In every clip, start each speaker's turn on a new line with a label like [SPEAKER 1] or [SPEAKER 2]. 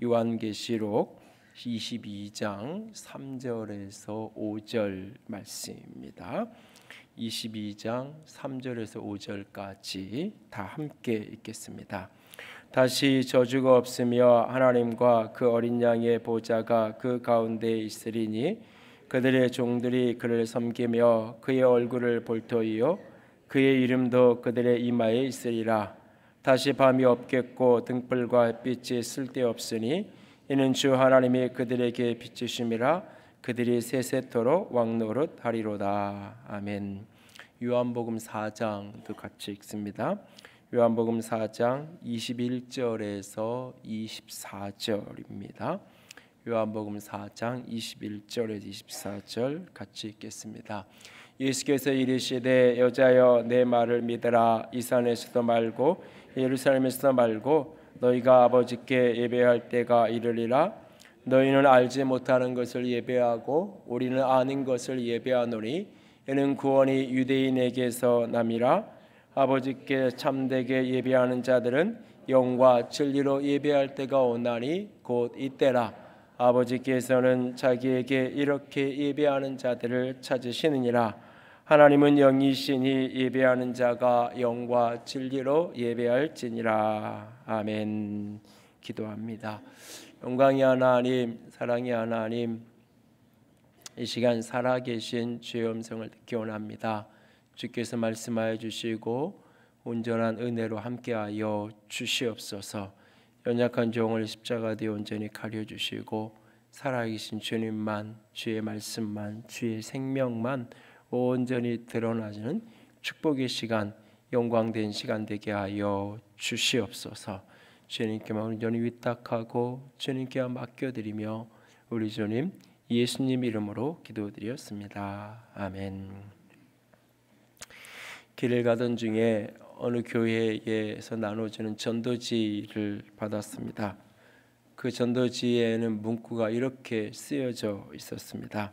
[SPEAKER 1] 요한계시록 22장 3절에서 5절 말씀입니다. 22장 3절에서 5절까지 다 함께 읽겠습니다. 다시 저주가 없으며 하나님과 그 어린 양의 보좌가 그 가운데 있으리니 그들의 종들이 그를 섬기며 그의 얼굴을 볼 터이요 그의 이름도 그들의 이마에 있으리라. 다시 밤이 없겠고 등불과 햇빛이 쓸데없으니 이는 주 하나님이 그들에게 비추심이라. 그들이 세세토록 왕노릇 하리로다. 아멘. 요한복음 4장도 같이 읽습니다. 요한복음 4장 21절에서 24절입니다. 요한복음 4장 21절에서 24절 같이 읽겠습니다. 예수께서 이르시되 여자여 내 말을 믿으라. 이 산에서도 말고 예루살렘에서도 말고 너희가 아버지께 예배할 때가 이르리라. 너희는 알지 못하는 것을 예배하고 우리는 아는 것을 예배하노니 이는 구원이 유대인에게서 남이라. 아버지께 참되게 예배하는 자들은 영과 진리로 예배할 때가 오나니 곧 이때라. 아버지께서는 자기에게 이렇게 예배하는 자들을 찾으시느니라. 하나님은 영이시니 예배하는 자가 영과 진리로 예배할지니라. 아멘. 기도합니다. 영광의 하나님, 사랑의 하나님, 이 시간 살아계신 주의 음성을 듣기 원합니다. 주께서 말씀하여 주시고 온전한 은혜로 함께하여 주시옵소서. 연약한 종을 십자가 뒤에 온전히 가려주시고 살아계신 주님만, 주의 말씀만, 주의 생명만 온전히 드러나는 축복의 시간, 영광된 시간 되게 하여 주시옵소서. 주님께만 온전히 위탁하고 주님께 맡겨드리며 우리 주님 예수님 이름으로 기도드렸습니다. 아멘. 길을 가던 중에 어느 교회에서 나눠주는 전도지를 받았습니다. 그 전도지에는 문구가 이렇게 쓰여져 있었습니다.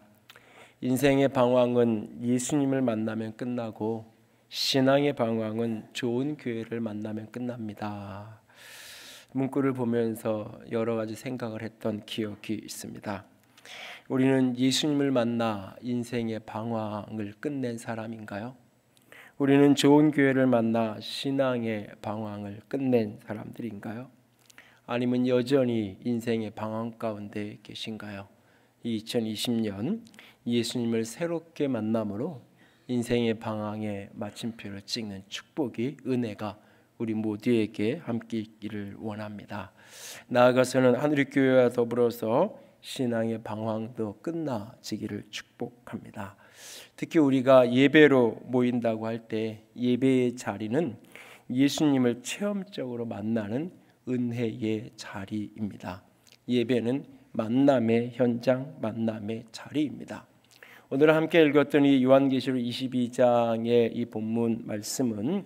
[SPEAKER 1] 인생의 방황은 예수님을 만나면 끝나고 신앙의 방황은 좋은 교회를 만나면 끝납니다. 문구를 보면서 여러 가지 생각을 했던 기억이 있습니다. 우리는 예수님을 만나 인생의 방황을 끝낸 사람인가요? 우리는 좋은 교회를 만나 신앙의 방황을 끝낸 사람들인가요? 아니면 여전히 인생의 방황 가운데 계신가요? 2020년 예수님을 새롭게 만남으로 인생의 방황의 마침표를 찍는 축복이, 은혜가 우리 모두에게 함께 있기를 원합니다. 나아가서는 하늘교회와 더불어서 신앙의 방황도 끝나지기를 축복합니다. 특히 우리가 예배로 모인다고 할 때 예배의 자리는 예수님을 체험적으로 만나는 은혜의 자리입니다. 예배는 만남의 현장, 만남의 자리입니다. 오늘 함께 읽었던 이 요한계시록 22장의 이 본문 말씀은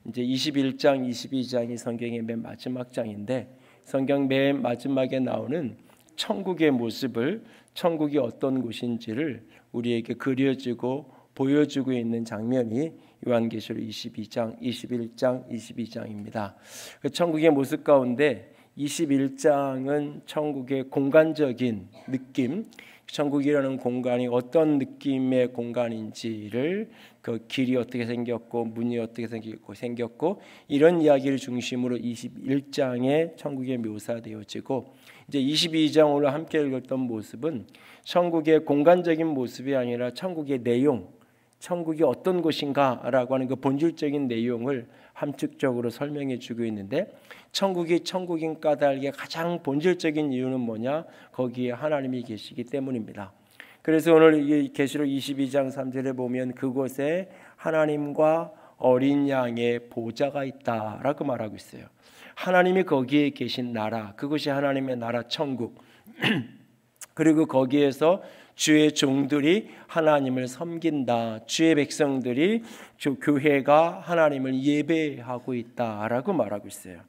[SPEAKER 1] 이제 21장, 22장이 성경의 맨 마지막 장인데 성경 맨 마지막에 나오는 천국의 모습을, 천국이 어떤 곳인지를 우리에게 그려주고 보여주고 있는 장면이 요한계시록 22장, 21장, 22장입니다. 그 천국의 모습 가운데 21장은 천국의 공간적인 느낌, 천국이라는 공간이 어떤 느낌의 공간인지를, 그 길이 어떻게 생겼고 문이 어떻게 생겼고 이런 이야기를 중심으로 21장에 천국에 묘사되어지고, 이제 22장 오늘 함께 읽었던 모습은 천국의 공간적인 모습이 아니라 천국의 내용, 천국이 어떤 곳인가라고 하는 그 본질적인 내용을 함축적으로 설명해 주고 있는데, 천국이 천국인 까닭의 가장 본질적인 이유는 뭐냐? 거기에 하나님이 계시기 때문입니다. 그래서 오늘 이 계시록 22장 3절에 보면 그곳에 하나님과 어린 양의 보좌가 있다라고 말하고 있어요. 하나님이 거기에 계신 나라, 그것이 하나님의 나라 천국. 그리고 거기에서 주의 종들이 하나님을 섬긴다. 주의 백성들이, 교회가 하나님을 예배하고 있다라고 말하고 있어요.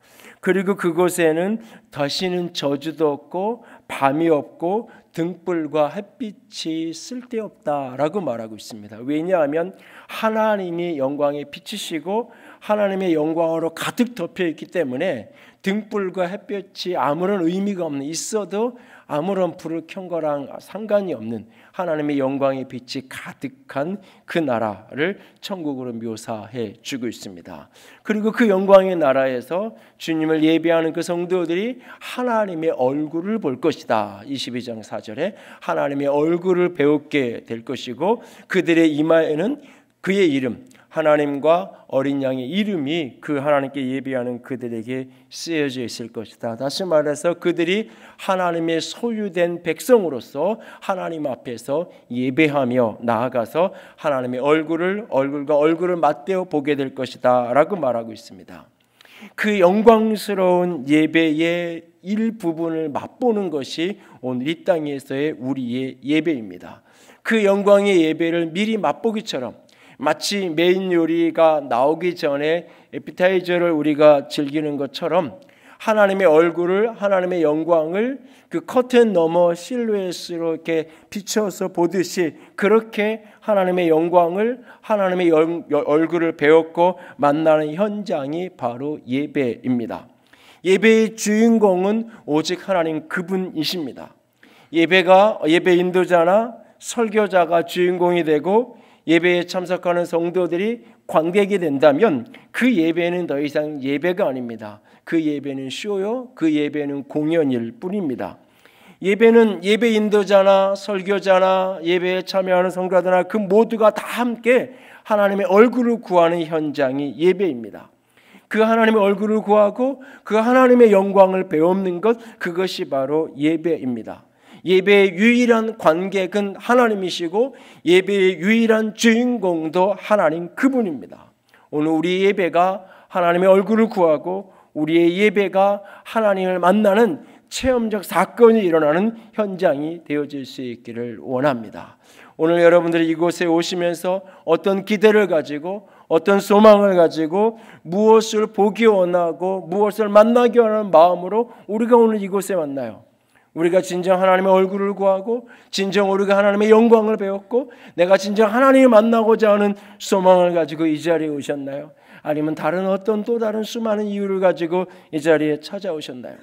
[SPEAKER 1] 그리고 그곳에는 다시는 저주도 없고 밤이 없고 등불과 햇빛이 쓸데없다라고 말하고 있습니다. 왜냐하면 하나님이 영광에 비치시고 하나님의 영광으로 가득 덮여 있기 때문에 등불과 햇볕이 아무런 의미가 없는, 있어도 아무런 불을 켠 거랑 상관이 없는 하나님의 영광의 빛이 가득한 그 나라를 천국으로 묘사해 주고 있습니다. 그리고 그 영광의 나라에서 주님을 예배하는 그 성도들이 하나님의 얼굴을 볼 것이다. 22장 4절에 하나님의 얼굴을 배우게 될 것이고, 그들의 이마에는 그의 이름, 하나님과 어린 양의 이름이 그 하나님께 예배하는 그들에게 쓰여져 있을 것이다. 다시 말해서 그들이 하나님의 소유된 백성으로서 하나님 앞에서 예배하며 나아가서 하나님의 얼굴과 얼굴을 맞대어 보게 될 것이다 라고 말하고 있습니다. 그 영광스러운 예배의 일부분을 맛보는 것이 오늘 이 땅에서의 우리의 예배입니다. 그 영광의 예배를 미리 맛보기처럼, 마치 메인 요리가 나오기 전에 에피타이저를 우리가 즐기는 것처럼 하나님의 얼굴을, 하나님의 영광을 그 커튼 너머 실루엣으로 이렇게 비춰서 보듯이, 그렇게 하나님의 영광을, 하나님의 얼굴을 배웠고 만나는 현장이 바로 예배입니다. 예배의 주인공은 오직 하나님 그분이십니다. 예배 인도자나 설교자가 주인공이 되고 예배에 참석하는 성도들이 관객이 된다면 그 예배는 더 이상 예배가 아닙니다. 그 예배는 쇼요, 그 예배는 공연일 뿐입니다. 예배는 예배 인도자나 설교자나 예배에 참여하는 성도들이나 그 모두가 다 함께 하나님의 얼굴을 구하는 현장이 예배입니다. 그 하나님의 얼굴을 구하고 그 하나님의 영광을 배우는 것, 그것이 바로 예배입니다. 예배의 유일한 관객은 하나님이시고 예배의 유일한 주인공도 하나님 그분입니다. 오늘 우리의 예배가 하나님의 얼굴을 구하고 우리의 예배가 하나님을 만나는 체험적 사건이 일어나는 현장이 되어질 수 있기를 원합니다. 오늘 여러분들이 이곳에 오시면서 어떤 기대를 가지고, 어떤 소망을 가지고, 무엇을 보기 원하고 무엇을 만나기 원하는 마음으로 우리가 오늘 이곳에 만나요. 우리가 진정 하나님의 얼굴을 구하고 진정 우리가 하나님의 영광을 배웠고 내가 진정 하나님을 만나고자 하는 소망을 가지고 이 자리에 오셨나요? 아니면 다른 어떤 또 다른 수많은 이유를 가지고 이 자리에 찾아오셨나요?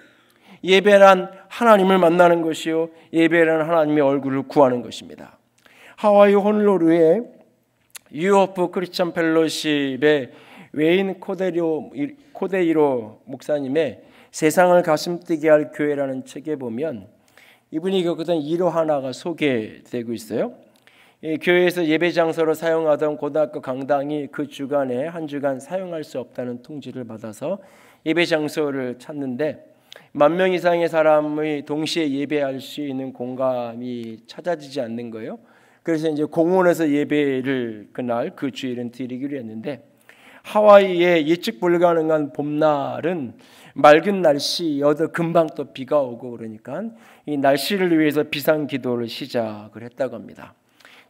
[SPEAKER 1] 예배란 하나님을 만나는 것이요, 예배란 하나님의 얼굴을 구하는 것입니다. 하와이 호놀룰루의 유오프 크리스천 펠로십의 웨인 코데이로 목사님의 세상을 가슴뛰게 할 교회라는 책에 보면 이분이 겪었던 일화 하나가 소개되고 있어요. 이 교회에서 예배 장소로 사용하던 고등학교 강당이 그 주간에 한 주간 사용할 수 없다는 통지를 받아서 예배 장소를 찾는데 10,000명 이상의 사람이 동시에 예배할 수 있는 공간이 찾아지지 않는 거예요. 그래서 이제 공원에서 예배를 그날 그 주일은 드리기로 했는데, 하와이의 예측 불가능한 봄날은 맑은 날씨여도 금방 또 비가 오고 그러니까 이 날씨를 위해서 비상 기도를 시작을 했다고 합니다.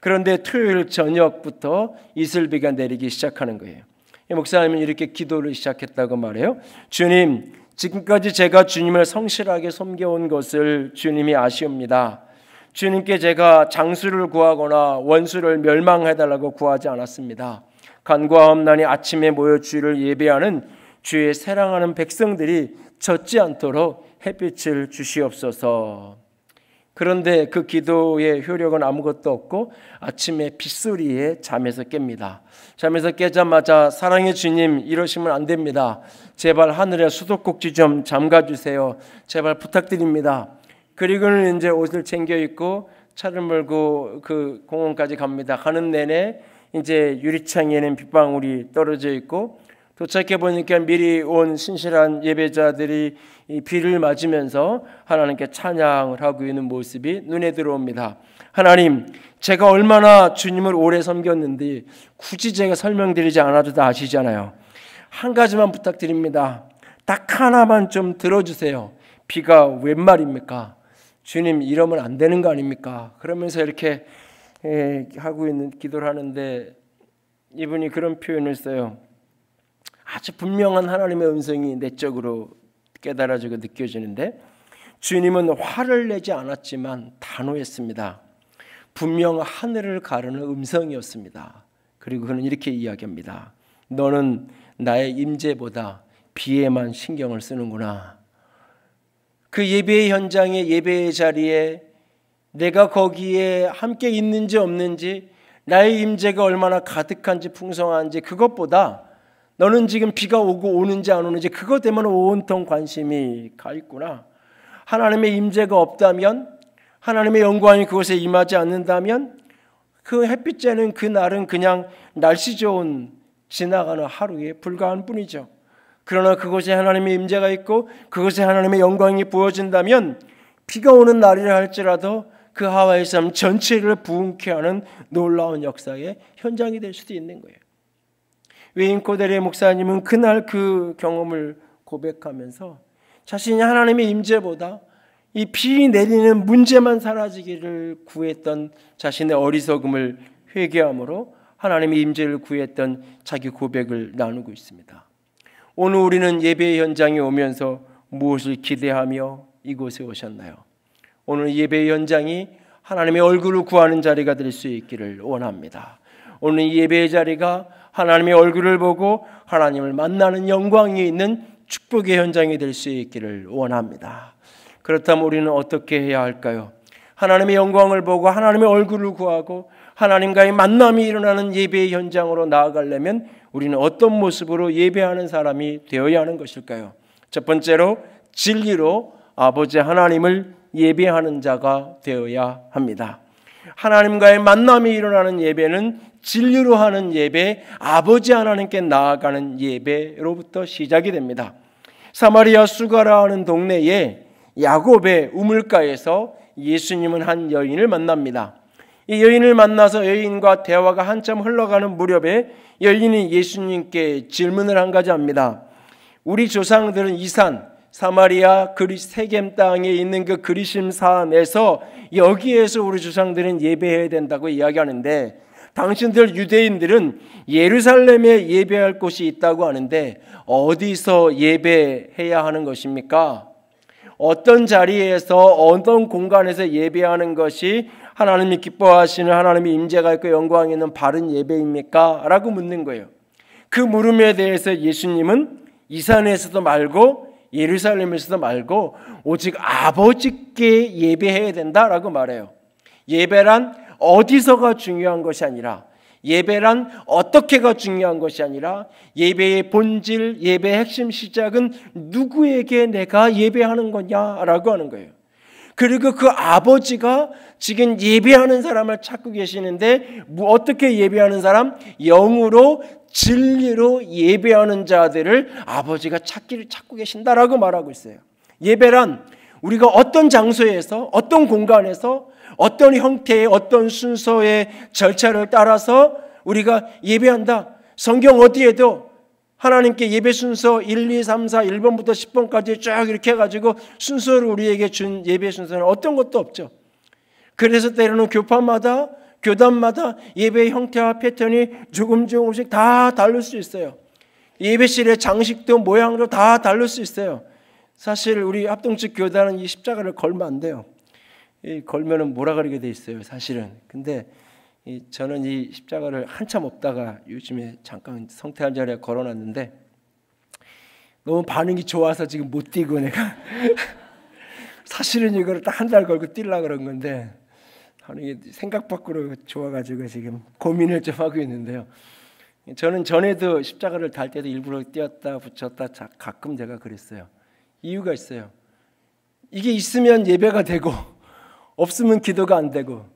[SPEAKER 1] 그런데 토요일 저녁부터 이슬비가 내리기 시작하는 거예요. 목사님은 이렇게 기도를 시작했다고 말해요. 주님, 지금까지 제가 주님을 성실하게 섬겨온 것을 주님이 아시옵니다. 주님께 제가 장수를 구하거나 원수를 멸망해달라고 구하지 않았습니다. 간과함나니 아침에 모여 주를 예배하는 주의 사랑하는 백성들이 젖지 않도록 햇빛을 주시옵소서. 그런데 그 기도의 효력은 아무것도 없고 아침에 빗소리에 잠에서 깹니다. 잠에서 깨자마자 사랑의 주님, 이러시면 안 됩니다. 제발 하늘에 수도꼭지 좀 잠가주세요. 제발 부탁드립니다. 그리고는 이제 옷을 챙겨 입고 차를 몰고 그 공원까지 갑니다. 가는 내내 이제 유리창에는 빗방울이 떨어져 있고 도착해 보니까 미리 온 신실한 예배자들이 이 비를 맞으면서 하나님께 찬양을 하고 있는 모습이 눈에 들어옵니다. 하나님, 제가 얼마나 주님을 오래 섬겼는데 굳이 제가 설명드리지 않아도 다 아시잖아요. 한 가지만 부탁드립니다. 딱 하나만 좀 들어주세요. 비가 웬 말입니까? 주님, 이러면 안 되는 거 아닙니까? 그러면서 이렇게 하고 있는 기도를 하는데 이분이 그런 표현을 써요. 아주 분명한 하나님의 음성이 내적으로 깨달아지고 느껴지는데, 주님은 화를 내지 않았지만 단호했습니다. 분명 하늘을 가르는 음성이었습니다. 그리고 그는 이렇게 이야기합니다. 너는 나의 임재보다 비에만 신경을 쓰는구나. 그 예배의 현장에, 예배의 자리에 내가 거기에 함께 있는지 없는지, 나의 임재가 얼마나 가득한지 풍성한지, 그것보다 너는 지금 비가 오고 오는지 안 오는지 그것 때문에 온통 관심이 가 있구나. 하나님의 임재가 없다면, 하나님의 영광이 그곳에 임하지 않는다면 그 햇빛 쬐는 그 날은 그냥 날씨 좋은 지나가는 하루에 불과한 뿐이죠. 그러나 그곳에 하나님의 임재가 있고 그곳에 하나님의 영광이 부어진다면 비가 오는 날이라 할지라도 그 하와이 섬 전체를 부흥케 하는 놀라운 역사의 현장이 될 수도 있는 거예요. 웨인 코데레 목사님은 그날 그 경험을 고백하면서 자신이 하나님의 임재보다 이 비 내리는 문제만 사라지기를 구했던 자신의 어리석음을 회개함으로 하나님의 임재를 구했던 자기 고백을 나누고 있습니다. 오늘 우리는 예배의 현장에 오면서 무엇을 기대하며 이곳에 오셨나요? 오늘 예배의 현장이 하나님의 얼굴을 구하는 자리가 될 수 있기를 원합니다. 오늘 예배의 자리가 하나님의 얼굴을 보고 하나님을 만나는 영광이 있는 축복의 현장이 될 수 있기를 원합니다. 그렇다면 우리는 어떻게 해야 할까요? 하나님의 영광을 보고 하나님의 얼굴을 구하고 하나님과의 만남이 일어나는 예배의 현장으로 나아가려면 우리는 어떤 모습으로 예배하는 사람이 되어야 하는 것일까요? 첫 번째로 진리로 아버지 하나님을 예배하는 자가 되어야 합니다. 하나님과의 만남이 일어나는 예배는 진리로 하는 예배, 아버지 하나님께 나아가는 예배로부터 시작이 됩니다. 사마리아 수가라 하는 동네에 야곱의 우물가에서 예수님은 한 여인을 만납니다. 이 여인을 만나서 여인과 대화가 한참 흘러가는 무렵에 여인이 예수님께 질문을 한 가지 합니다. 우리 조상들은 이 산 사마리아 세겜 땅에 있는 그 그리심 산에서 여기에서 우리 조상들은 예배해야 된다고 이야기하는데 당신들 유대인들은 예루살렘에 예배할 곳이 있다고 하는데 어디서 예배해야 하는 것입니까? 어떤 자리에서 어떤 공간에서 예배하는 것이 하나님이 기뻐하시는 하나님의 임재가 있고 영광이 있는 바른 예배입니까? 라고 묻는 거예요. 그 물음에 대해서 예수님은 이 산에서도 말고 예루살렘에서도 말고 오직 아버지께 예배해야 된다라고 말해요. 예배란 어디서가 중요한 것이 아니라, 예배란 어떻게가 중요한 것이 아니라 예배의 본질, 예배의 핵심 시작은 누구에게 내가 예배하는 거냐라고 하는 거예요. 그리고 그 아버지가 지금 예배하는 사람을 찾고 계시는데 어떻게 예배하는 사람? 영으로 진리로 예배하는 자들을 아버지가 찾고 계신다라고 말하고 있어요. 예배란 우리가 어떤 장소에서 어떤 공간에서 어떤 형태의 어떤 순서의 절차를 따라서 우리가 예배한다. 성경 어디에도 하나님께 예배 순서 1, 2, 3, 4, 1번부터 10번까지 쫙 이렇게 해가지고 순서를 우리에게 준 예배 순서는 어떤 것도 없죠. 그래서 때로는 교단마다 예배의 형태와 패턴이 조금씩 다 다를 수 있어요. 예배실의 장식도 모양도 다 다를 수 있어요. 사실 우리 합동측 교단은 이 십자가를 걸면 안 돼요. 걸면은 뭐라 그러게 돼 있어요, 사실은. 근데 저는 이 십자가를 한참 없다가 요즘에 잠깐 성태한 자리에 걸어놨는데 너무 반응이 좋아서 지금 못 뛰고 내가 사실은 이거를 딱 한 달 걸고 뛰려고 그런 건데 반응이 생각 밖으로 좋아가지고 지금 고민을 좀 하고 있는데요. 저는 전에도 십자가를 달 때도 일부러 띄었다 붙였다 가끔 제가 그랬어요. 이유가 있어요. 이게 있으면 예배가 되고 없으면 기도가 안 되고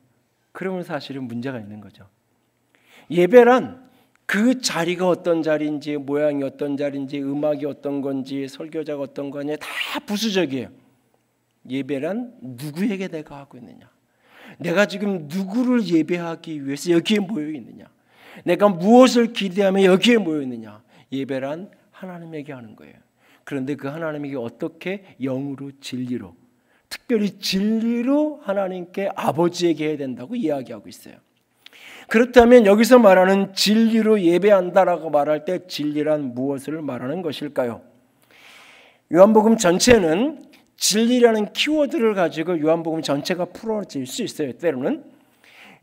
[SPEAKER 1] 그러면 사실은 문제가 있는 거죠. 예배란 그 자리가 어떤 자리인지 모양이 어떤 자리인지 음악이 어떤 건지 설교자가 어떤 건지 다 부수적이에요. 예배란 누구에게 내가 하고 있느냐, 내가 지금 누구를 예배하기 위해서 여기에 모여 있느냐, 내가 무엇을 기대하며 여기에 모여 있느냐. 예배란 하나님에게 하는 거예요. 그런데 그 하나님에게 어떻게? 영으로 진리로, 특별히 진리로 하나님께 아버지에게 해야 된다고 이야기하고 있어요. 그렇다면 여기서 말하는 진리로 예배한다라고 말할 때 진리란 무엇을 말하는 것일까요? 요한복음 전체는 진리라는 키워드를 가지고 요한복음 전체가 풀어질 수 있어요. 때로는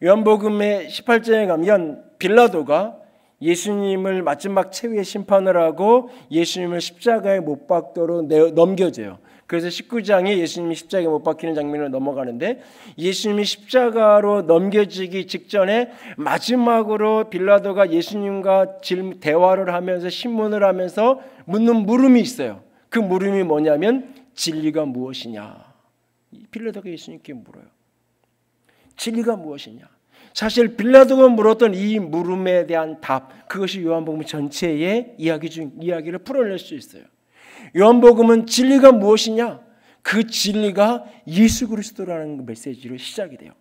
[SPEAKER 1] 요한복음의 18장에 가면 빌라도가 예수님을 마지막 최후의 심판을 하고 예수님을 십자가에 못 박도록 넘겨져요. 그래서 19장에 예수님이 십자가에 못 박히는 장면으로 넘어가는데, 예수님이 십자가로 넘겨지기 직전에 마지막으로 빌라도가 예수님과 대화를 하면서 신문을 하면서 묻는 물음이 있어요. 그 물음이 뭐냐면 진리가 무엇이냐. 빌라도가 예수님께 물어요. 진리가 무엇이냐. 사실 빌라도가 물었던 이 물음에 대한 답, 그것이 요한복음 전체의 이야기를 풀어낼 수 있어요. 요한복음은 진리가 무엇이냐? 그 진리가 예수 그리스도라는 메시지로 시작이 돼요.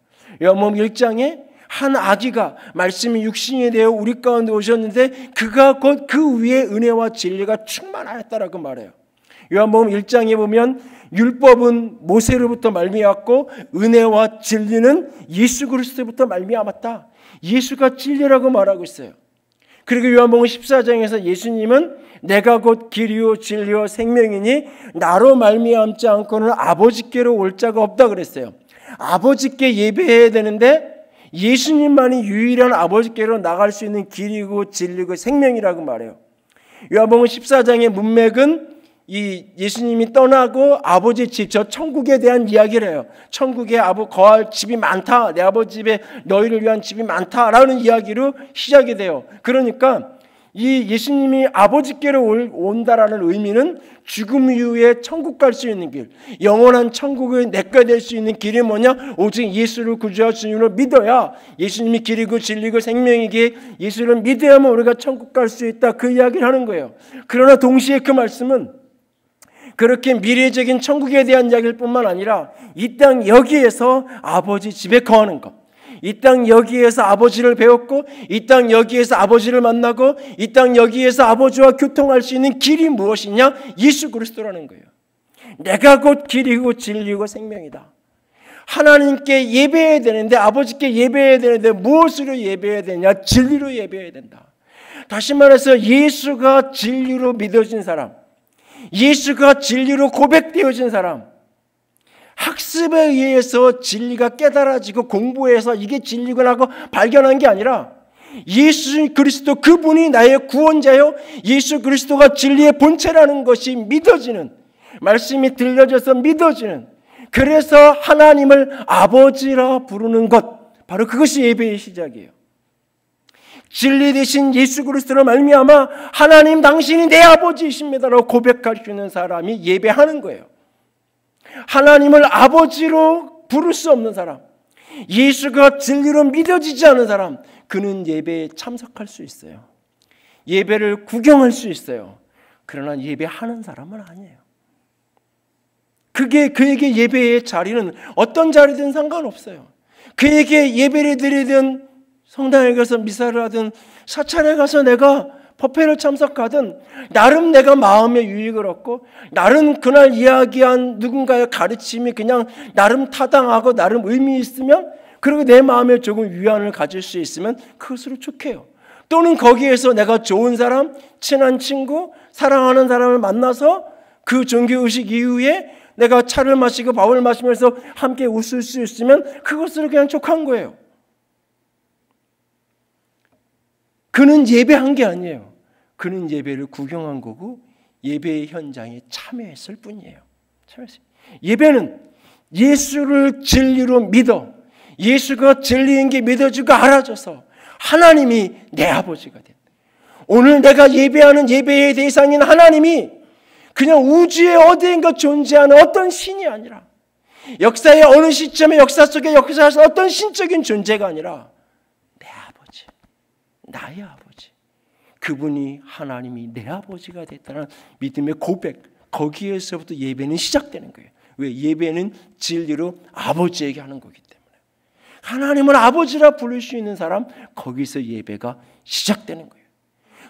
[SPEAKER 1] 요한복음 1장에 한 아기가 말씀이 육신이 되어 우리 가운데 오셨는데 그가 곧 그 위에 은혜와 진리가 충만하였다라고 말해요. 요한복음 1장에 보면 율법은 모세로부터 말미암았고 은혜와 진리는 예수 그리스도부터 말미암았다. 예수가 진리라고 말하고 있어요. 그리고 요한복음 14장에서 예수님은 내가 곧 길이요 진리요 생명이니 나로 말미암지 않고는 아버지께로 올 자가 없다 그랬어요. 아버지께 예배해야 되는데 예수님만이 유일한 아버지께로 나갈 수 있는 길이고 진리고 생명이라고 말해요. 요한복음 14장의 문맥은 이 예수님이 떠나고 아버지 집, 저 천국에 대한 이야기를 해요. 천국에 거할 집이 많다. 내 아버지 집에 너희를 위한 집이 많다라는 이야기로 시작이 돼요. 그러니까 이 예수님이 아버지께로 온다라는 의미는 죽음 이후에 천국 갈 수 있는 길, 영원한 천국의 내가 될 수 있는 길이 뭐냐? 오직 예수를 구주와 주님으로 믿어야, 예수님이 길이고 진리고 생명이기에 예수를 믿어야만 우리가 천국 갈 수 있다. 그 이야기를 하는 거예요. 그러나 동시에 그 말씀은 그렇게 미래적인 천국에 대한 이야기일 뿐만 아니라 이 땅 여기에서 아버지 집에 거하는 것, 이 땅 여기에서 아버지를 배웠고 이 땅 여기에서 아버지를 만나고 이 땅 여기에서 아버지와 교통할 수 있는 길이 무엇이냐? 예수 그리스도라는 거예요. 내가 곧 길이고 진리고 생명이다. 하나님께 예배해야 되는데, 아버지께 예배해야 되는데 무엇으로 예배해야 되냐? 진리로 예배해야 된다. 다시 말해서 예수가 진리로 믿어진 사람, 예수가 진리로 고백되어진 사람, 학습에 의해서 진리가 깨달아지고 공부해서 이게 진리구나 하고 발견한 게 아니라 예수 그리스도 그분이 나의 구원자요, 예수 그리스도가 진리의 본체라는 것이 믿어지는, 말씀이 들려져서 믿어지는, 그래서 하나님을 아버지라 부르는 것, 바로 그것이 예배의 시작이에요. 진리 되신 예수 그리스도로 말미암아 하나님 당신이 내 아버지이십니다라고 고백할 수 있는 사람이 예배하는 거예요. 하나님을 아버지로 부를 수 없는 사람, 예수가 진리로 믿어지지 않은 사람, 그는 예배에 참석할 수 있어요. 예배를 구경할 수 있어요. 그러나 예배하는 사람은 아니에요. 그에게 예배의 자리는 어떤 자리든 상관없어요. 그에게 예배를 드리든 성당에 가서 미사를 하든 사찰에 가서 내가 법회를 참석하든 나름 내가 마음의 유익을 얻고 나름 그날 이야기한 누군가의 가르침이 그냥 나름 타당하고 나름 의미 있으면, 그리고 내 마음에 조금 위안을 가질 수 있으면 그것으로 좋게요. 또는 거기에서 내가 좋은 사람, 친한 친구, 사랑하는 사람을 만나서 그 종교의식 이후에 내가 차를 마시고 밥을 마시면서 함께 웃을 수 있으면 그것으로 그냥 족한 거예요. 그는 예배한 게 아니에요. 그는 예배를 구경한 거고 예배의 현장에 참여했을 뿐이에요. 예배는 예수를 진리로 믿어, 예수가 진리인 게 믿어지고 알아져서 하나님이 내 아버지가 된다. 오늘 내가 예배하는 예배의 대상인 하나님이 그냥 우주의 어디인가 존재하는 어떤 신이 아니라, 역사의 어느 시점에 역사 속에 역사하신 어떤 신적인 존재가 아니라 내 아버지, 나의 아버지, 그분이 하나님이 내 아버지가 됐다는 믿음의 고백, 거기에서부터 예배는 시작되는 거예요. 왜? 예배는 진리로 아버지에게 하는 거기 때문에. 하나님을 아버지라 부를 수 있는 사람, 거기서 예배가 시작되는 거예요.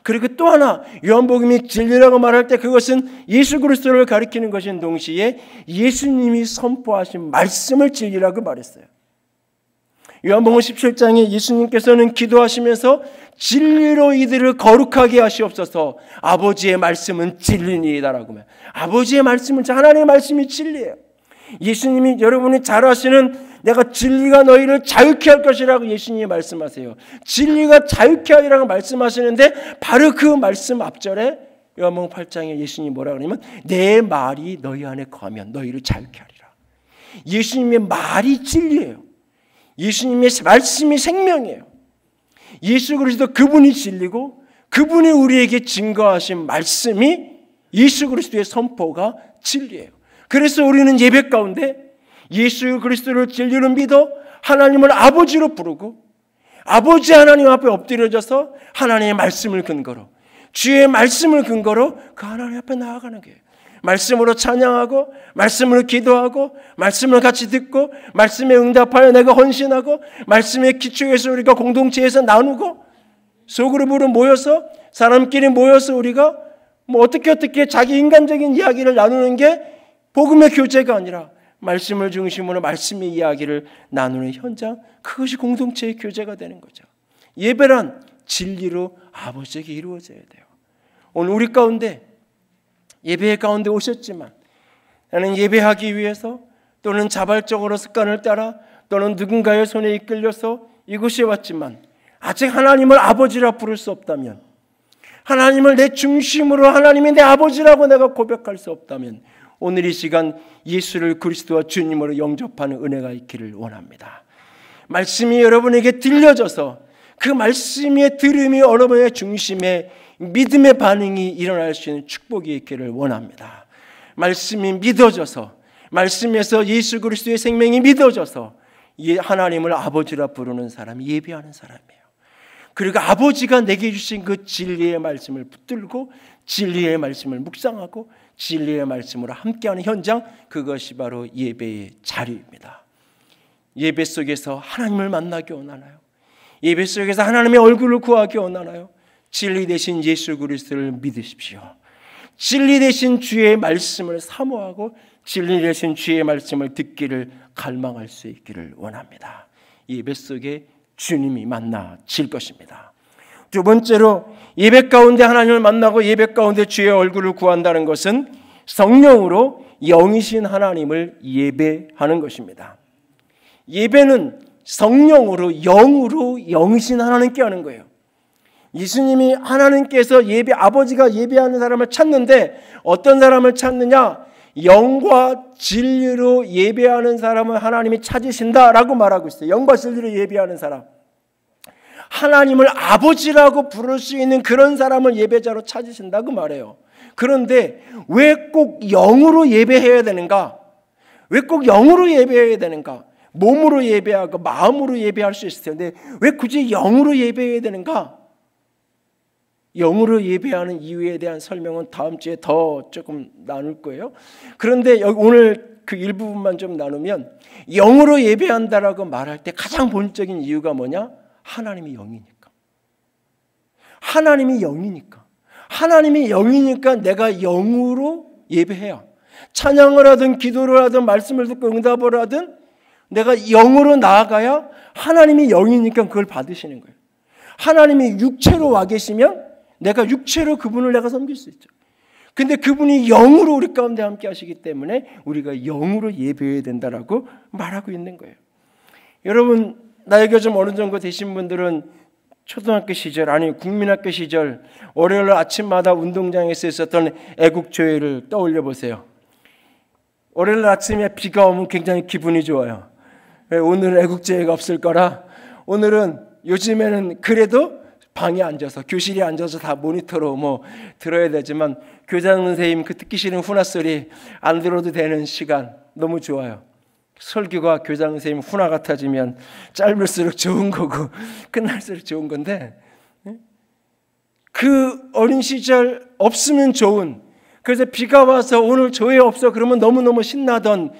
[SPEAKER 1] 그리고 또 하나, 요한복음이 진리라고 말할 때 그것은 예수 그리스도를 가리키는 것인 동시에 예수님이 선포하신 말씀을 진리라고 말했어요. 요한복음 17장에 예수님께서는 기도하시면서 진리로 이들을 거룩하게 하시옵소서, 아버지의 말씀은 진리니이다라고 말해요. 아버지의 말씀은, 하나님의 말씀이 진리예요. 예수님이 여러분이 잘 아시는 내가 진리가 너희를 자유케 할 것이라고 예수님이 말씀하세요. 진리가 자유케 하리라고 말씀하시는데 바로 그 말씀 앞절에 요한복음 8장에 예수님이 뭐라 그러냐면 내 말이 너희 안에 거하면 너희를 자유케 하리라. 예수님의 말이 진리예요. 예수님의 말씀이 생명이에요. 예수 그리스도 그분이 진리고 그분이 우리에게 증거하신 말씀이 예수 그리스도의 선포가 진리예요. 그래서 우리는 예배 가운데 예수 그리스도를 진리로 믿어 하나님을 아버지로 부르고 아버지 하나님 앞에 엎드려져서 하나님의 말씀을 근거로 주의 말씀을 근거로 그 하나님 앞에 나아가는 거예요. 말씀으로 찬양하고 말씀으로 기도하고 말씀을 같이 듣고 말씀에 응답하여 내가 헌신하고 말씀의 기초에서 우리가 공동체에서 나누고 소그룹으로 모여서 사람끼리 모여서 우리가 어떻게 자기 인간적인 이야기를 나누는 게 복음의 교제가 아니라 말씀을 중심으로 말씀의 이야기를 나누는 현장, 그것이 공동체의 교제가 되는 거죠. 예배란 진리로 아버지에게 이루어져야 돼요. 오늘 우리 가운데 예배 가운데 오셨지만 나는 예배하기 위해서 또는 자발적으로 습관을 따라 또는 누군가의 손에 이끌려서 이곳에 왔지만 아직 하나님을 아버지라 부를 수 없다면, 하나님을 내 중심으로 하나님이 내 아버지라고 내가 고백할 수 없다면 오늘 이 시간 예수를 그리스도와 주님으로 영접하는 은혜가 있기를 원합니다. 말씀이 여러분에게 들려져서 그 말씀의 들음이 여러분의 중심에 믿음의 반응이 일어날 수 있는 축복이 있기를 원합니다. 말씀이 믿어져서, 말씀에서 예수 그리스도의 생명이 믿어져서 하나님을 아버지라 부르는 사람이 예배하는 사람이에요. 그리고 아버지가 내게 주신 그 진리의 말씀을 붙들고 진리의 말씀을 묵상하고 진리의 말씀으로 함께하는 현장, 그것이 바로 예배의 자리입니다. 예배 속에서 하나님을 만나기 원하나요? 예배 속에서 하나님의 얼굴을 구하기 원하나요? 진리 대신 예수 그리스도를 믿으십시오. 진리 대신 주의 말씀을 사모하고 진리 대신 주의 말씀을 듣기를 갈망할 수 있기를 원합니다. 예배 속에 주님이 만나질 것입니다. 두 번째로 예배 가운데 하나님을 만나고 예배 가운데 주의 얼굴을 구한다는 것은 성령으로 영이신 하나님을 예배하는 것입니다. 예배는 성령으로 영으로 영이신 하나님께 하는 거예요. 예수님이 하나님께서 아버지가 예배하는 사람을 찾는데 어떤 사람을 찾느냐? 영과 진리로 예배하는 사람을 하나님이 찾으신다라고 말하고 있어요. 영과 진리로 예배하는 사람, 하나님을 아버지라고 부를 수 있는 그런 사람을 예배자로 찾으신다고 말해요. 그런데 왜 꼭 영으로 예배해야 되는가? 왜 꼭 영으로 예배해야 되는가? 몸으로 예배하고 마음으로 예배할 수 있을 텐데 왜 굳이 영으로 예배해야 되는가? 영으로 예배하는 이유에 대한 설명은 다음 주에 더 조금 나눌 거예요. 그런데 오늘 그 일부분만 좀 나누면, 영으로 예배한다라고 말할 때 가장 본질적인 이유가 뭐냐? 하나님이 영이니까. 하나님이 영이니까. 하나님이 영이니까 내가 영으로 예배해야, 찬양을 하든 기도를 하든 말씀을 듣고 응답을 하든 내가 영으로 나아가야 하나님이 영이니까 그걸 받으시는 거예요. 하나님이 육체로 와 계시면 내가 육체로 그분을 내가 섬길 수 있죠. 근데 그분이 영으로 우리 가운데 함께 하시기 때문에 우리가 영으로 예배해야 된다라고 말하고 있는 거예요. 여러분, 나이가 좀 어느 정도 되신 분들은 초등학교 시절, 아니 국민학교 시절 월요일 아침마다 운동장에서 있었던 애국조회를 떠올려 보세요. 월요일 아침에 비가 오면 굉장히 기분이 좋아요. 오늘은 애국조회가 없을 거라, 오늘은 요즘에는 그래도 방에 앉아서, 교실에 앉아서 다 모니터로 들어야 되지만 교장 선생님 그 듣기 싫은 훈화 소리 안 들어도 되는 시간 너무 좋아요. 설교가 교장 선생님 훈화 같아지면 짧을수록 좋은 거고 끝날수록 좋은 건데, 그 어린 시절 없으면 좋은, 그래서 비가 와서 오늘 조회 없어 그러면 너무너무 신나던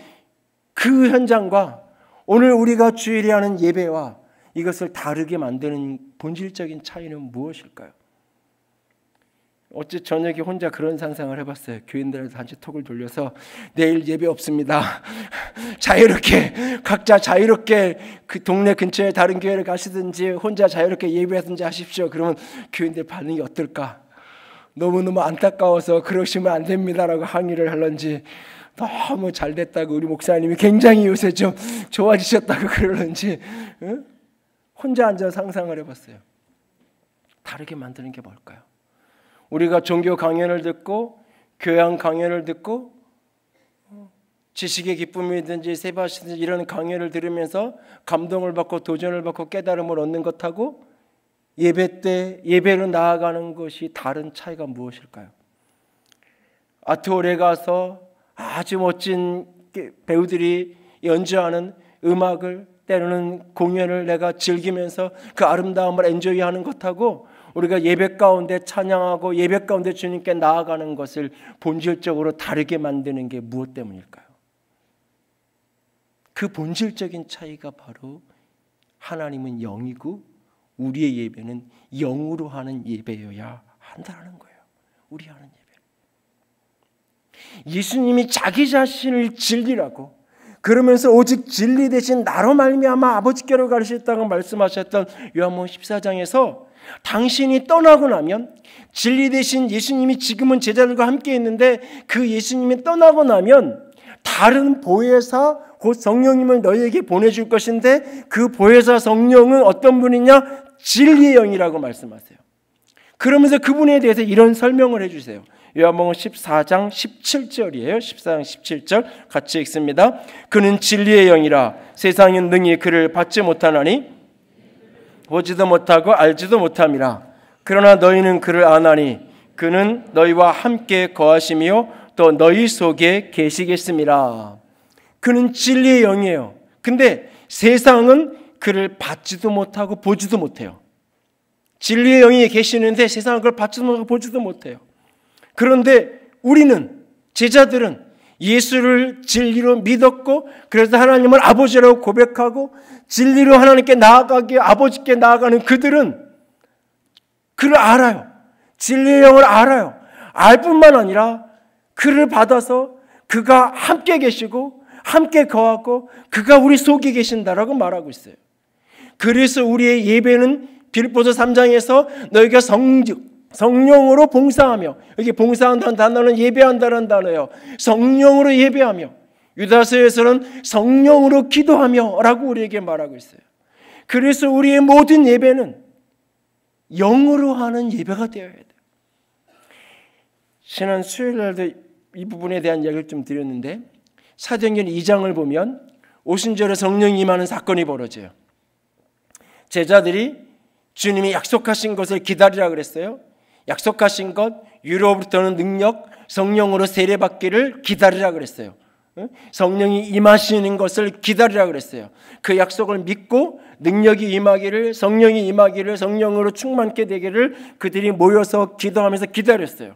[SPEAKER 1] 그 현장과 오늘 우리가 주일에 하는 예배와 이것을 다르게 만드는 본질적인 차이는 무엇일까요? 어제 저녁에 혼자 그런 상상을 해봤어요. 교인들한테 단체 톡을 돌려서 내일 예배 없습니다. 자유롭게, 각자 자유롭게 그 동네 근처에 다른 교회를 가시든지 혼자 자유롭게 예배하든지 하십시오. 그러면 교인들 반응이 어떨까? 너무너무 안타까워서 그러시면 안 됩니다라고 항의를 할런지, 너무 잘 됐다고 우리 목사님이 굉장히 요새 좀 좋아지셨다고 그러는지 혼자 앉아 상상을 해봤어요. 다르게 만드는 게 뭘까요? 우리가 종교 강연을 듣고 교양 강연을 듣고 지식의 기쁨이든지 세바시든지 이런 강연을 들으면서 감동을 받고 도전을 받고 깨달음을 얻는 것하고 예배 때 예배로 나아가는 것이 다른 차이가 무엇일까요? 아트홀에 가서 아주 멋진 배우들이 연주하는 음악을 때로는 공연을 내가 즐기면서 그 아름다움을 엔조이하는 것하고 우리가 예배 가운데 찬양하고 예배 가운데 주님께 나아가는 것을 본질적으로 다르게 만드는 게 무엇 때문일까요? 그 본질적인 차이가 바로 하나님은 영이고 우리의 예배는 영으로 하는 예배여야 한다는 거예요. 우리 하는 예배. 예수님이 자기 자신을 진리라고 그러면서 오직 진리 대신 나로 말미암아 아버지께로 가르치셨다고 말씀하셨던 요한복음 14장에서 당신이 떠나고 나면 진리 대신 예수님이 지금은 제자들과 함께 있는데 그 예수님이 떠나고 나면 다른 보혜사 곧 성령님을 너희에게 보내줄 것인데 그 보혜사 성령은 어떤 분이냐? 진리의 영이라고 말씀하세요. 그러면서 그분에 대해서 이런 설명을 해주세요. 요한복음 14장 17절이에요. 14장 17절 같이 읽습니다. 그는 진리의 영이라 세상은 능히 그를 받지 못하나니 보지도 못하고 알지도 못함이라. 그러나 너희는 그를 아나니 그는 너희와 함께 거하시며 또 너희 속에 계시겠습니다. 그는 진리의 영이에요. 근데 세상은 그를 받지도 못하고 보지도 못해요. 진리의 영이 계시는데 세상은 그걸 받지도 못하고 보지도 못해요. 그런데 우리는 제자들은 예수를 진리로 믿었고 그래서 하나님을 아버지라고 고백하고 진리로 하나님께 나아가게 아버지께 나아가는 그들은 그를 알아요. 진리의 영을 알아요. 알 뿐만 아니라 그를 받아서 그가 함께 계시고 함께 거하고 그가 우리 속에 계신다라고 말하고 있어요. 그래서 우리의 예배는 빌립보서 3장에서 너희가 성령으로 봉사하며, 여기 봉사한다는 단어는 예배한다는 단어예요. 성령으로 예배하며, 유다서에서는 성령으로 기도하며 라고 우리에게 말하고 있어요. 그래서 우리의 모든 예배는 영으로 하는 예배가 되어야 돼요. 지난 수요일 날도 이 부분에 대한 이야기를 좀 드렸는데 사도행전 2장을 보면 오순절에 성령이 임하는 사건이 벌어져요. 제자들이 주님이 약속하신 것을 기다리라 그랬어요. 약속하신 것, 위로부터는 능력, 성령으로 세례받기를 기다리라 그랬어요. 성령이 임하시는 것을 기다리라 그랬어요. 그 약속을 믿고 능력이 임하기를, 성령이 임하기를, 성령으로 충만케 되기를 그들이 모여서 기도하면서 기다렸어요.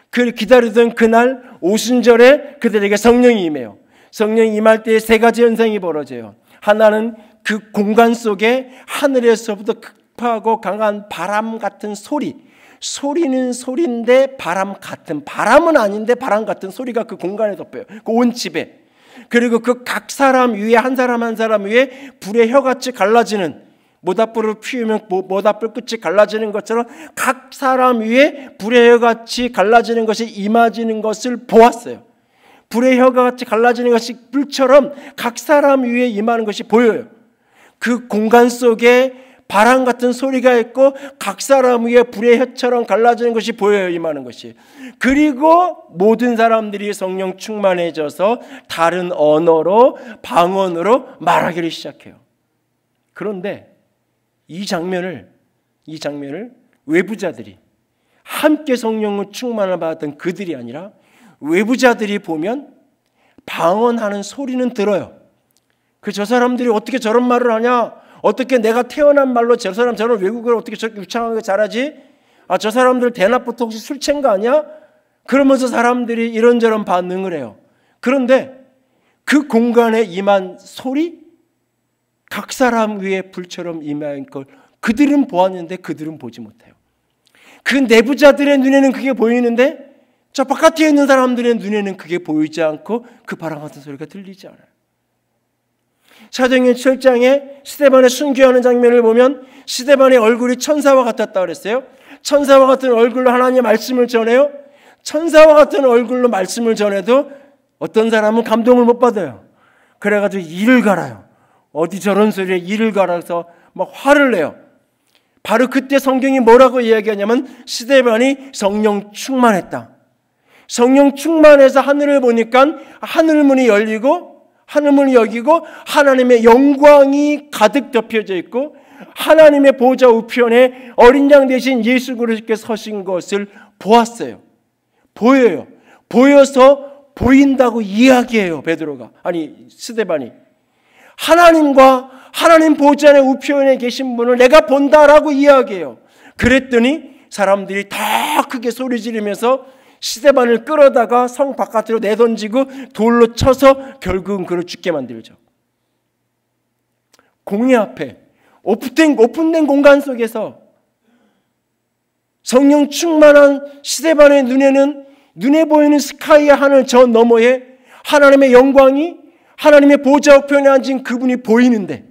[SPEAKER 1] 그 기다리던 그날 오순절에 그들에게 성령이 임해요. 성령이 임할 때 세 가지 현상이 벌어져요. 하나는 그 공간 속에 하늘에서부터 급하고 강한 바람 같은 소리는 소리인데 바람 같은, 바람은 아닌데 바람 같은 소리가 그 공간에 덮여요. 그 온 집에. 그리고 그 각 사람 위에 한 사람 한 사람 위에 불의 혀같이 갈라지는, 모닥불을 피우면 모닥불 끝이 갈라지는 것처럼 각 사람 위에 불의 혀같이 갈라지는 것이 임하지는 것을 보았어요. 불의 혀같이 갈라지는 것이 불처럼 각 사람 위에 임하는 것이 보여요. 그 공간 속에 바람 같은 소리가 있고 각 사람 위에 불의 혀처럼 갈라지는 것이 보여요. 임하는 것이. 그리고 모든 사람들이 성령 충만해져서 다른 언어로, 방언으로 말하기를 시작해요. 그런데 이 장면을 외부자들이, 함께 성령을 충만을 받았던 그들이 아니라 외부자들이 보면 방언하는 소리는 들어요. 저 사람들이 어떻게 저런 말을 하냐? 어떻게 내가 태어난 말로 저 사람 저런 외국어를 어떻게 저렇게 유창하게 잘하지? 저 사람들 대낮부터 혹시 술 취한 거 아니야? 그러면서 사람들이 이런저런 반응을 해요. 그런데 그 공간에 임한 소리, 각 사람 위에 불처럼 임한 걸 그들은 보았는데 그들은 보지 못해요. 그 내부자들의 눈에는 그게 보이는데 저 바깥에 있는 사람들의 눈에는 그게 보이지 않고 그 바람 같은 소리가 들리지 않아요. 사도행전 7장에 스데반의 순교하는 장면을 보면 스데반의 얼굴이 천사와 같았다 그랬어요. 천사와 같은 얼굴로 하나님의 말씀을 전해요. 천사와 같은 얼굴로 말씀을 전해도 어떤 사람은 감동을 못 받아요. 그래가지고 이를 갈아요. 어디 저런 소리에 이를 갈아서 막 화를 내요. 바로 그때 성경이 뭐라고 이야기하냐면 스데반이 성령 충만했다. 성령 충만해서 하늘을 보니까 하늘문이 열리고 하늘문이 여기고 하나님의 영광이 가득 덮여져 있고 하나님의 보좌 우편에 어린 양 대신 예수 그리스도께서 서신 것을 보았어요. 보여요. 보여서 보인다고 이야기해요. 베드로가, 아니 스데반이. 하나님과 하나님 보좌의 우편에 계신 분을 내가 본다라고 이야기해요. 그랬더니 사람들이 다 크게 소리 지르면서 스데반을 끌어다가 성 바깥으로 내던지고 돌로 쳐서 결국은 그를 죽게 만들죠. 공의 앞에 오픈된 공간 속에서 성령 충만한 스데반의 눈에는 눈에 보이는 스카이의 하늘 저 너머에 하나님의 영광이 하나님의 보좌 우편에 앉은 그분이 보이는데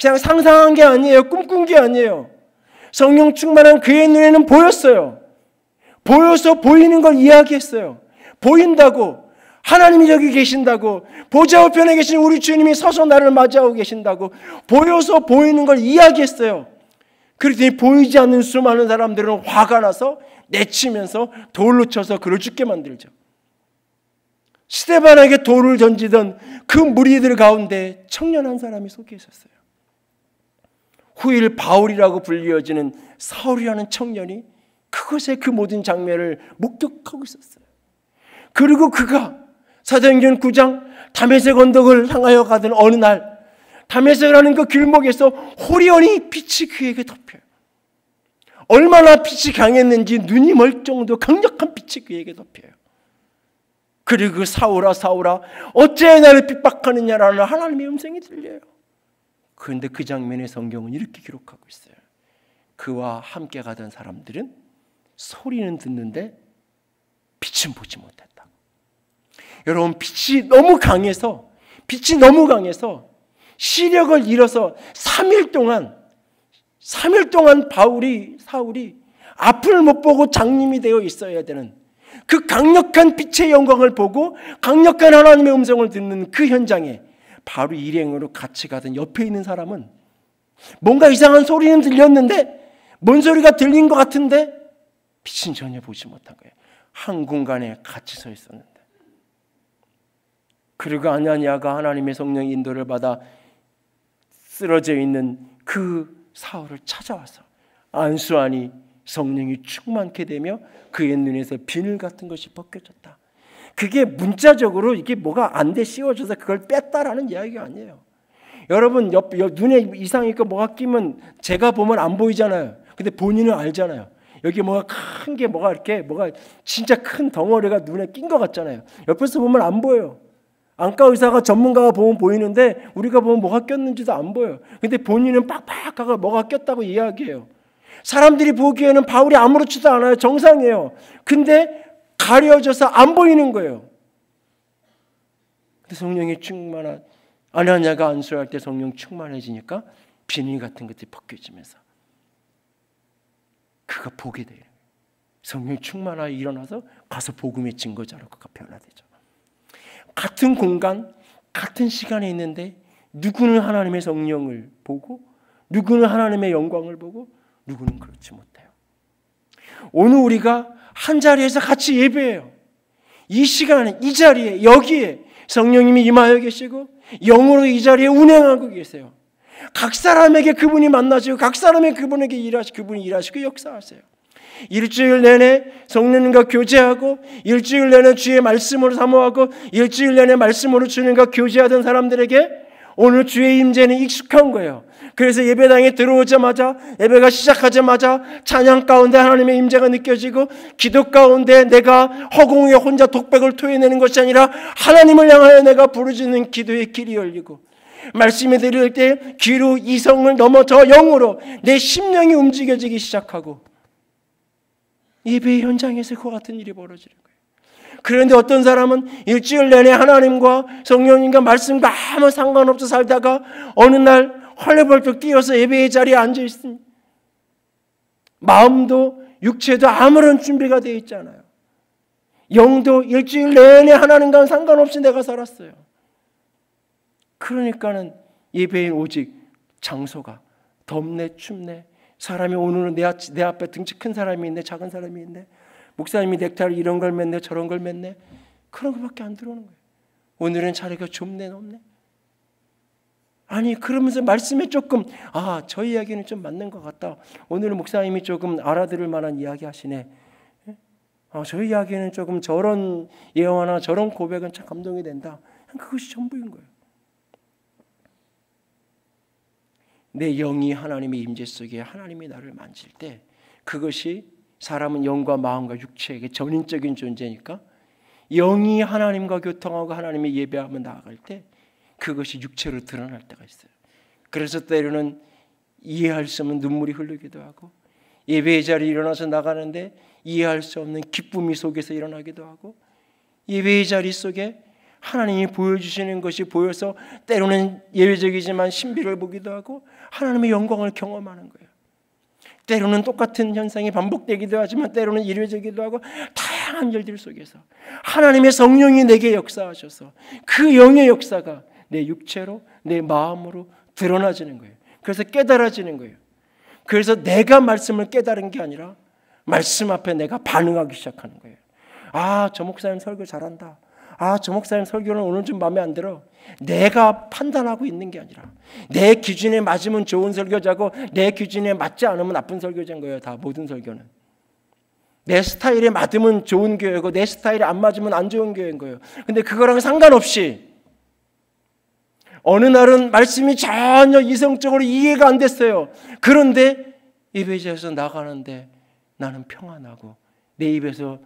[SPEAKER 1] 그냥 상상한 게 아니에요. 꿈꾼 게 아니에요. 성령 충만한 그의 눈에는 보였어요. 보여서 보이는 걸 이야기했어요. 보인다고, 하나님이 저기 계신다고, 보좌 우편에 계신 우리 주님이 서서 나를 맞이하고 계신다고 보여서 보이는 걸 이야기했어요. 그랬더니 보이지 않는 수많은 사람들은 화가 나서 내치면서 돌로 쳐서 그를 죽게 만들죠. 스데반에게 돌을 던지던 그 무리들 가운데 청년 한 사람이 속해 있었어요. 후일 바울이라고 불리어지는 사울이라는 청년이 그것의 그 모든 장면을 목격하고 있었어요. 그리고 그가 사도행전 9장 다메섹 언덕을 향하여 가던 어느 날 다메섹이라는 그 길목에서 호련히 빛이 그에게 덮여요. 얼마나 빛이 강했는지 눈이 멀 정도 강력한 빛이 그에게 덮여요. 그리고 사울아 사울아 어째 나를 핍박하느냐라는 하나님의 음성이 들려요. 그런데 그 장면의 성경은 이렇게 기록하고 있어요. 그와 함께 가던 사람들은 소리는 듣는데 빛은 보지 못했다. 여러분 빛이 너무 강해서 시력을 잃어서 3일 동안 사울이 앞을 못 보고 장님이 되어 있어야 되는 그 강력한 빛의 영광을 보고 강력한 하나님의 음성을 듣는 그 현장에 바로 일행으로 같이 가던 옆에 있는 사람은 뭔가 이상한 소리는 들렸는데 뭔 소리가 들린 것 같은데 빛은 전혀 보지 못한 거예요. 한 공간에 같이 서 있었는데 그리고 아나니아가 하나님의 성령 인도를 받아 쓰러져 있는 그 사울을 찾아와서 안수하니 성령이 충만케 되며 그의 눈에서 비늘 같은 것이 벗겨졌다. 그게 문자적으로 이게 뭐가 안 돼 씌워져서 그걸 뺐다라는 이야기가 아니에요. 여러분 옆 눈에 이상이 있고 뭐가 끼면 제가 보면 안 보이잖아요. 근데 본인은 알잖아요. 여기 뭐가 큰 게 뭐가 이렇게 뭐가 진짜 큰 덩어리가 눈에 낀 것 같잖아요. 옆에서 보면 안 보여요. 안과 의사가 전문가가 보면 보이는데 우리가 보면 뭐가 꼈는지도 안 보여요. 근데 본인은 빡빡하고 뭐가 꼈다고 이야기해요. 사람들이 보기에는 바울이 아무렇지도 않아요. 정상이에요. 근데 가려져서 안 보이는 거예요. 근데 성령이 충만한 아나니아가 안수할 때 성령 충만해지니까 비닐 같은 것들이 벗겨지면서 그가 보게 돼요. 성령이 충만하여 일어나서 가서 복음의 증거자로 그가 변화되죠. 같은 공간, 같은 시간에 있는데 누구는 하나님의 성령을 보고 누구는 하나님의 영광을 보고 누구는 그렇지 못해요. 오늘 우리가 한 자리에서 같이 예배해요. 이 시간에 이 자리에 여기에 성령님이 임하여 계시고 영으로 이 자리에 운행하고 계세요. 각 사람에게 그분이 만나시고 각 사람에게 그분이 일하시고 역사하세요. 일주일 내내 성령님과 교제하고 일주일 내내 주의 말씀으로 사모하고 일주일 내내 말씀으로 주님과 교제하던 사람들에게 오늘 주의 임재는 익숙한 거예요. 그래서 예배당에 들어오자마자 예배가 시작하자마자 찬양 가운데 하나님의 임재가 느껴지고 기도 가운데 내가 허공에 혼자 독백을 토해내는 것이 아니라 하나님을 향하여 내가 부르짖는 기도의 길이 열리고 말씀이 들을 때 귀로 이성을 넘어 저 영으로 내 심령이 움직여지기 시작하고 예배의 현장에서 그와 같은 일이 벌어지는 거예요. 그런데 어떤 사람은 일주일 내내 하나님과 성령님과 말씀과 아무 상관없이 살다가 어느 날 헐레벌떡 뛰어서 예배의 자리에 앉아있으니 마음도 육체도 아무런 준비가 되어 있지 않아요. 영도 일주일 내내 하나님과는 상관없이 내가 살았어요. 그러니까는 예배인 오직 장소가 덥네 춥네, 사람이 오늘은 내 앞에 등치 큰 사람이 있네, 작은 사람이 있네, 목사님이 넥타이를 이런 걸 맸네 저런 걸 맸네, 그런 것밖에 안 들어오는 거예요. 오늘은 자리가 좁네 넓네. 아니 그러면서 말씀에 조금 저 이야기는 좀 맞는 것 같다, 오늘은 목사님이 조금 알아들을 만한 이야기 하시네, 저 이야기는 조금 저런 예언이나 저런 고백은 참 감동이 된다. 그것이 전부인 거예요. 내 영이 하나님의 임재 속에 하나님이 나를 만질 때, 그것이 사람은 영과 마음과 육체에게 전인적인 존재니까 영이 하나님과 교통하고 하나님의 예배하며 나아갈 때 그것이 육체로 드러날 때가 있어요. 그래서 때로는 이해할 수 없는 눈물이 흐르기도 하고, 예배의 자리에 일어나서 나가는데 이해할 수 없는 기쁨이 속에서 일어나기도 하고, 예배의 자리 속에 하나님이 보여주시는 것이 보여서 때로는 예외적이지만 신비를 보기도 하고 하나님의 영광을 경험하는 거예요. 때로는 똑같은 현상이 반복되기도 하지만 때로는 일회적이기도 하고, 다양한 일들 속에서 하나님의 성령이 내게 역사하셔서 그 영의 역사가 내 육체로 내 마음으로 드러나지는 거예요. 그래서 깨달아지는 거예요. 그래서 내가 말씀을 깨달은 게 아니라 말씀 앞에 내가 반응하기 시작하는 거예요. 저 목사님 설교 잘한다, 저 목사님 설교는 오늘 좀 마음에 안 들어. 내가 판단하고 있는 게 아니라 내 기준에 맞으면 좋은 설교자고 내 기준에 맞지 않으면 나쁜 설교자인 거예요. 다 모든 설교는 내 스타일에 맞으면 좋은 교회고 내 스타일에 안 맞으면 안 좋은 교회인 거예요. 근데 그거랑 상관없이 어느 날은 말씀이 전혀 이성적으로 이해가 안 됐어요. 그런데 예배자에서 나가는데 나는 평안하고 내 입에서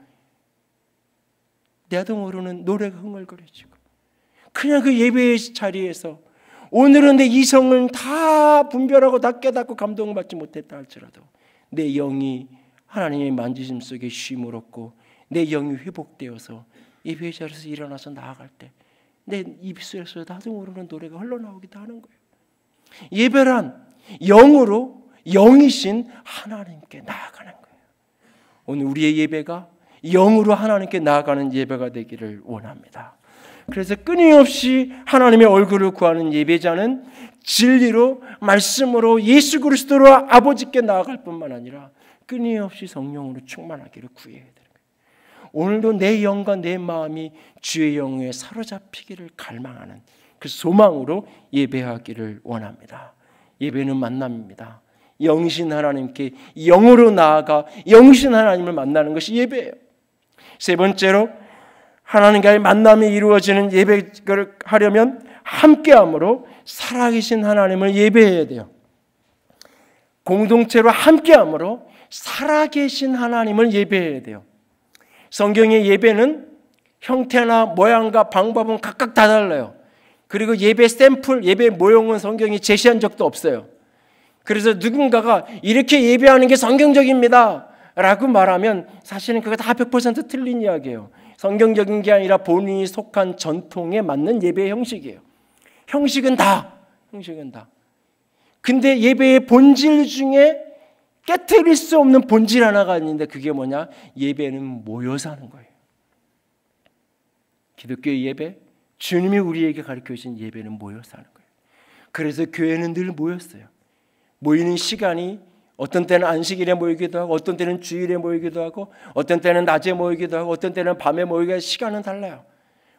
[SPEAKER 1] 나도 모르는 노래가 흥얼거려지고, 그냥 그 예배의 자리에서 오늘은 내 이성을 다 분별하고 다 깨닫고 감동을 받지 못했다 할지라도 내 영이 하나님의 만지심 속에 쉼을 얻고 내 영이 회복되어서 예배의 자리에서 일어나서 나아갈 때 내 입술에서 나도 모르는 노래가 흘러나오기도 하는 거예요. 예배란 영으로 영이신 하나님께 나아가는 거예요. 오늘 우리의 예배가 영으로 하나님께 나아가는 예배가 되기를 원합니다. 그래서 끊임없이 하나님의 얼굴을 구하는 예배자는 진리로 말씀으로 예수 그리스도로 아버지께 나아갈 뿐만 아니라 끊임없이 성령으로 충만하기를 구해야 되는 거예요. 오늘도 내 영과 내 마음이 주의 영에 사로잡히기를 갈망하는 그 소망으로 예배하기를 원합니다. 예배는 만남입니다. 영신 하나님께 영으로 나아가 영신 하나님을 만나는 것이 예배예요. 세 번째로 하나님과의 만남이 이루어지는 예배를 하려면 함께함으로 살아계신 하나님을 예배해야 돼요. 공동체로 함께함으로 살아계신 하나님을 예배해야 돼요. 성경의 예배는 형태나 모양과 방법은 각각 다 달라요. 그리고 예배 샘플, 예배 모형은 성경이 제시한 적도 없어요. 그래서 누군가가 이렇게 예배하는 게 성경적입니다 라고 말하면 사실은 그거 다 100% 틀린 이야기예요. 성경적인 게 아니라 본인이 속한 전통에 맞는 예배의 형식이에요. 형식은 다. 근데 예배의 본질 중에 깨트릴 수 없는 본질 하나가 있는데 그게 뭐냐? 예배는 모여서 하는 거예요. 기독교의 예배, 주님이 우리에게 가르쳐 주신 예배는 모여서 하는 거예요. 그래서 교회는 늘 모였어요. 모이는 시간이 어떤 때는 안식일에 모이기도 하고 어떤 때는 주일에 모이기도 하고 어떤 때는 낮에 모이기도 하고 어떤 때는 밤에 모이기도 하고 시간은 달라요.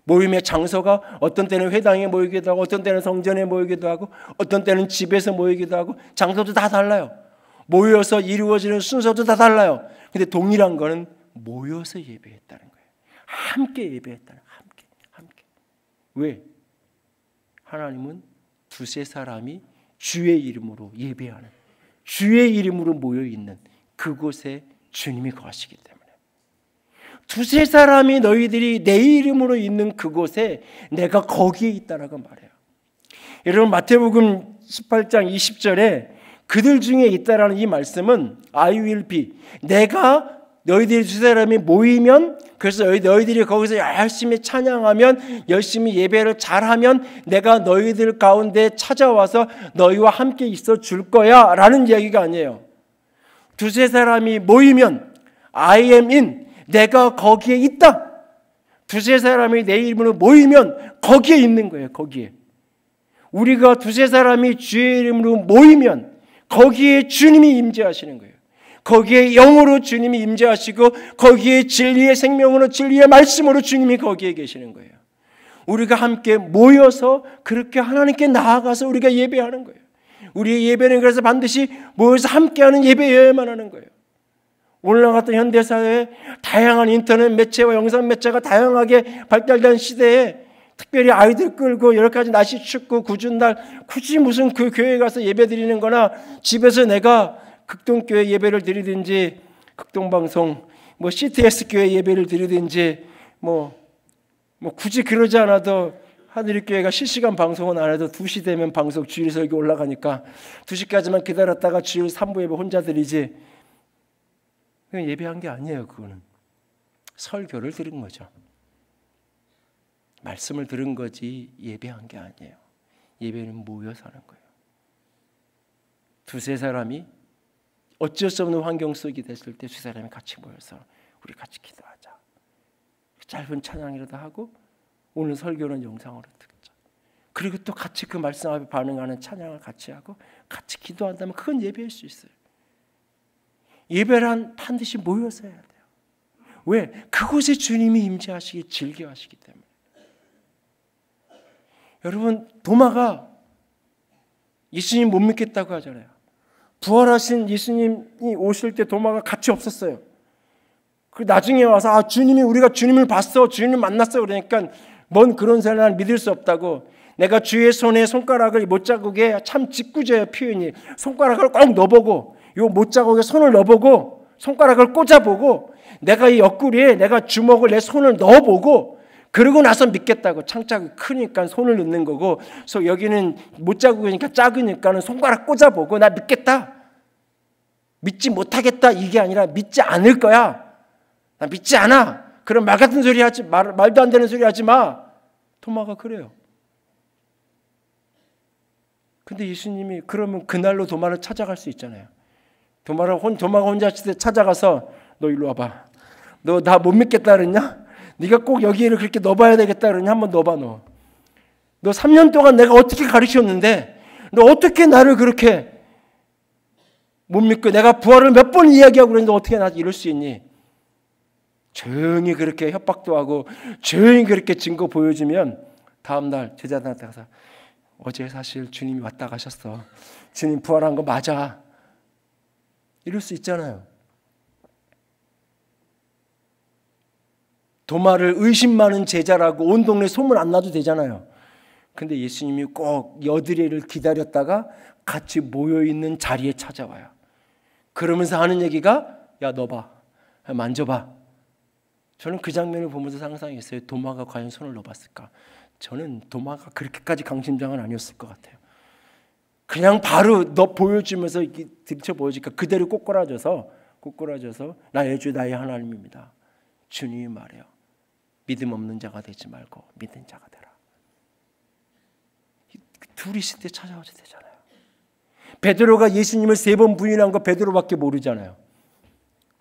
[SPEAKER 1] 모임의 장소가 어떤 때는 회당에 모이기도 하고 어떤 때는 성전에 모이기도 하고 어떤 때는 집에서 모이기도 하고 장소도 다 달라요. 모여서 이루어지는 순서도 다 달라요. 근데 동일한 거는 모여서 예배했다는 거예요. 함께 예배했다는 거예요. 함께. 왜? 하나님은 두세 사람이 주의 이름으로 예배하는, 주의 이름으로 모여있는 그곳에 주님이 거하시기 때문에 두세 사람이 너희들이 내 이름으로 있는 그곳에 내가 거기에 있다라고 말해요. 여러분 마태복음 18장 20절에 그들 중에 있다라는 이 말씀은 I will be, 내가 너희들이 두 사람이 모이면, 그래서 너희들이 거기서 열심히 찬양하면, 열심히 예배를 잘하면 내가 너희들 가운데 찾아와서 너희와 함께 있어 줄 거야 라는 이야기가 아니에요. 두세 사람이 모이면 I am in, 내가 거기에 있다. 두세 사람이 내 이름으로 모이면 거기에 있는 거예요. 거기에. 우리가 두세 사람이 주의 이름으로 모이면 거기에 주님이 임재하시는 거예요. 거기에 영으로 주님이 임재하시고 거기에 진리의 생명으로 진리의 말씀으로 주님이 거기에 계시는 거예요. 우리가 함께 모여서 그렇게 하나님께 나아가서 우리가 예배하는 거예요. 우리의 예배는 그래서 반드시 모여서 함께하는 예배여야만 하는 거예요. 오늘날 같은 현대사회에 다양한 인터넷 매체와 영상 매체가 다양하게 발달된 시대에 특별히 아이들 끌고 여러 가지 날씨 춥고 궂은 날 굳이 무슨 그 교회에 가서 예배 드리는 거나 집에서 내가 극동교회 예배를 드리든지 극동방송 뭐 CTS 교회 예배를 드리든지 뭐 굳이 그러지 않아도 하늘교회가 실시간 방송은 안 해도 2시 되면 방송 주일 설교 올라가니까 2시까지만 기다렸다가 주일 3부 예배 혼자 드리지 그냥 예배한 게 아니에요. 그거는 설교를 들은 거죠. 말씀을 들은 거지 예배한 게 아니에요. 예배는 모여서 하는 거예요. 두세 사람이 어쩔 수 없는 환경 속이 됐을 때 두 사람이 같이 모여서 우리 같이 기도하자. 짧은 찬양이라도 하고 오늘 설교는 영상으로 듣자. 그리고 또 같이 그 말씀 앞에 반응하는 찬양을 같이 하고 같이 기도한다면 그건 예배일 수 있어요. 예배란 반드시 모여서 해야 돼요. 왜? 그곳에 주님이 임재하시기 즐겨하시기 때문에. 여러분 도마가 예수님 못 믿겠다고 하잖아요. 부활하신 예수님이 오실 때 도마가 같이 없었어요. 그 나중에 와서 주님이 우리가 주님을 봤어, 주님을 만났어 그러니까 뭔 그런 사람을 믿을 수 없다고. 내가 주의 손에 손가락을 못자국에 참 짓궂어요 표현이. 손가락을 꼭 넣어보고 요 못자국에 손을 넣어보고 손가락을 꽂아보고 내가 이 옆구리에 내가 주먹을 내 손을 넣어보고 그러고 나서 믿겠다고. 창자국이 크니까 손을 넣는 거고 그래서 여기는 못자국이니까 작으니까 손가락 꽂아보고 나 믿겠다. 믿지 못하겠다 이게 아니라 믿지 않을 거야. 나 믿지 않아. 그럼 말 같은 소리 하지 말도 안 되는 소리 하지 마. 도마가 그래요. 근데 예수님이 그러면 그날로 도마를 찾아갈 수 있잖아요. 도마가 혼자 찾아가서 너 일로 와봐. 너 나 못 믿겠다 그랬냐? 네가 꼭 여기를 그렇게 넣어봐야 되겠다 그러냐? 한번 넣어봐 너. 너 3년 동안 내가 어떻게 가르쳤는데 너 어떻게 나를 그렇게 못 믿고 내가 부활을 몇 번 이야기하고 그랬는데 어떻게 나 이럴 수 있니? 조용히 그렇게 협박도 하고 조용히 그렇게 증거 보여주면 다음날 제자들한테 가서 어제 사실 주님이 왔다 가셨어. 주님 부활한 거 맞아. 이럴 수 있잖아요. 도마를 의심 많은 제자라고 온 동네 소문 안 나도 되잖아요. 근데 예수님이 꼭 여드레를 기다렸다가 같이 모여있는 자리에 찾아와요. 그러면서 하는 얘기가 야 너 봐. 만져봐. 저는 그 장면을 보면서 상상했어요. 도마가 과연 손을 넣어봤을까? 저는 도마가 그렇게까지 강심장은 아니었을 것 같아요. 그냥 바로 너 보여주면서 들쳐 보여주니까 그대로 꼬꾸라져서 나의 주 나의 하나님입니다. 주님이 말해요. 믿음 없는 자가 되지 말고 믿는 자가 되라. 둘이 있을 때 찾아와도 되잖아요. 베드로가 예수님을 3번 부인한 거 베드로밖에 모르잖아요.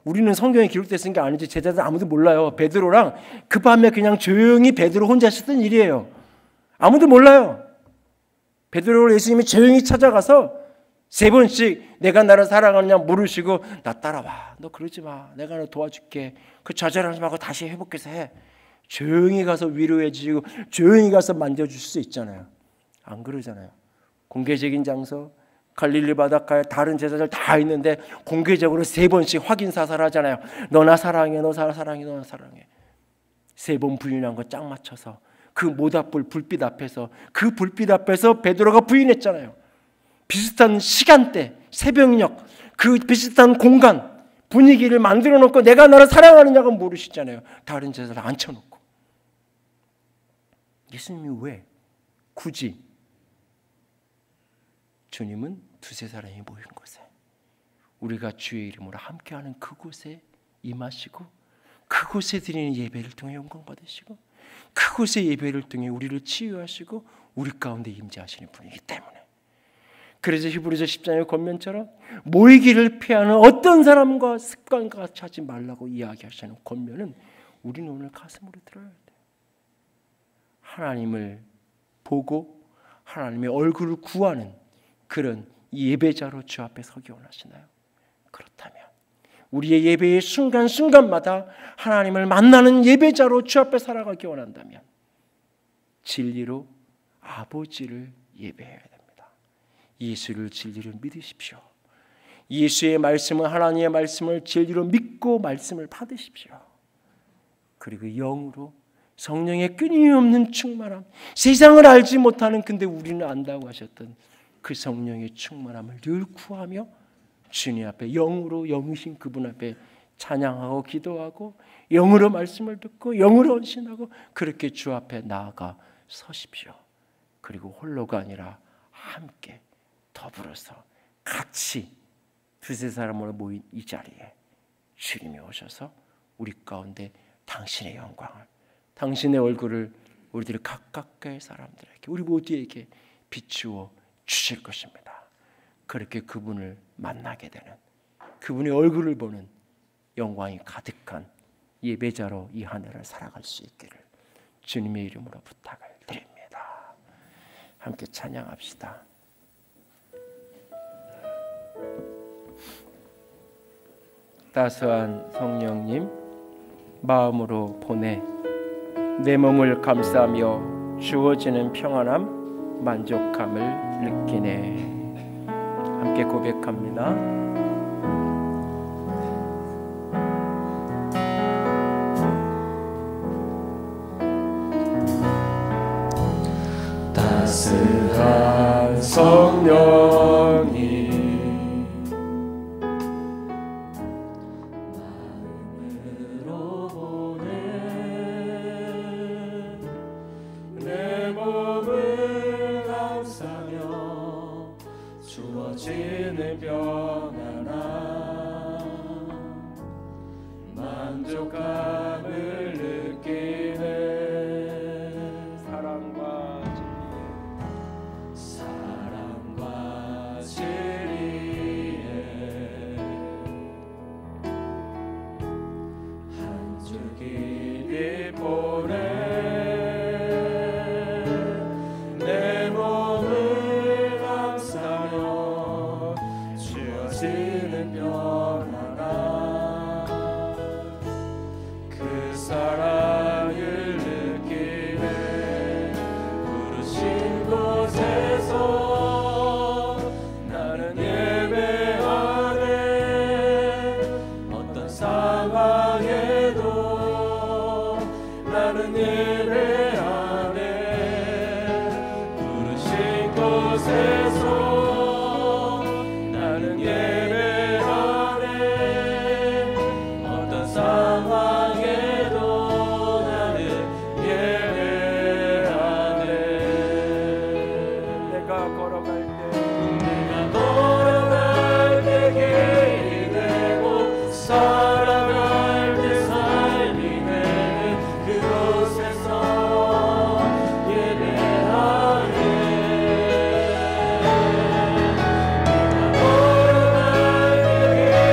[SPEAKER 1] 우리는 성경에 기록됐은 게 아니지 제자들 아무도 몰라요. 베드로랑 그 밤에 그냥 조용히 베드로 혼자 했던 일이에요. 아무도 몰라요. 베드로를 예수님이 조용히 찾아가서 3번씩 내가 나를 사랑하느냐 물으시고 나 따라와. 너 그러지 마. 내가 너 도와줄게. 그 좌절하지 말고 다시 회복해서 해. 조용히 가서 위로해 주시고 조용히 가서 만져줄 수 있잖아요. 안 그러잖아요. 공개적인 장소 갈릴리 바닷가에 다른 제자들 다 있는데 공개적으로 3번씩 확인 사살하잖아요. 너 나 사랑해. 너 나 사랑해. 너 나 사랑해. 3번 부인한 거 짝 맞춰서 그 모닥불 불빛 앞에서 그 불빛 앞에서 베드로가 부인했잖아요. 비슷한 시간대 새벽녘 그 비슷한 공간 분위기를 만들어 놓고 내가 나를 사랑하느냐고 물으시잖아요. 다른 제자들 앉혀놓고. 예수님이 왜 굳이 주님은 두세 사람이 모인 곳에 우리가 주의 이름으로 함께하는 그곳에 임하시고 그곳에 드리는 예배를 통해 영광 받으시고 그곳의 예배를 통해 우리를 치유하시고 우리 가운데 임재하시는 분이기 때문에. 그래서 히브리서 10장의 권면처럼 모이기를 피하는 어떤 사람과 습관과 같이 하지 말라고 이야기하시는 권면은 우리는 오늘 가슴으로 들어야 돼요. 하나님을 보고 하나님의 얼굴을 구하는 그런 예배자로 주 앞에 서기 원하시나요? 그렇다면 우리의 예배의 순간순간마다 하나님을 만나는 예배자로 주 앞에 살아가기 원한다면 진리로 아버지를 예배해야 됩니다. 예수를 진리로 믿으십시오. 예수의 말씀은 하나님의 말씀을 진리로 믿고 말씀을 받으십시오. 그리고 영으로 성령의 끊임없는 충만함, 세상을 알지 못하는 근데 우리는 안다고 하셨던 그 성령의 충만함을 늘 구하며 주님 앞에 영으로 영이신 그분 앞에 찬양하고 기도하고 영으로 말씀을 듣고 영으로 헌신하고 그렇게 주 앞에 나아가 서십시오. 그리고 홀로가 아니라 함께 더불어서 같이 두세 사람으로 모인 이 자리에 주님이 오셔서 우리 가운데 당신의 영광을, 당신의 얼굴을 우리들이 가까이의 사람들에게, 우리 모두에게 비추어 주실 것입니다. 그렇게 그분을 만나게 되는, 그분의 얼굴을 보는 영광이 가득한 예배자로 이 한 해를 살아갈 수 있기를 주님의 이름으로 부탁을 드립니다. 함께 찬양합시다. 따스한 성령님 마음으로 보내 내 몸을 감싸며 주어지는 평안함 만족함을 느끼네. 함께 고백합니다. 따스한 성령님
[SPEAKER 2] 주어지는 평안함 만족감을 느끼네. 사랑과 진리에 한 줄기 빛 보내. 내 몸을 감싸며 주어지는 평안함 그 사랑을 느끼네. 부르신 곳에서 나는 예배하네. 어떤 상황에도 나는 예배하네. 부르신 곳에서 나는 예배하네. 어떤 상황에도 나는 예배하네.
[SPEAKER 1] 내가 걸어갈 때
[SPEAKER 2] 길이 되고 살아갈 때 삶이 되는 그곳에서 예배하네.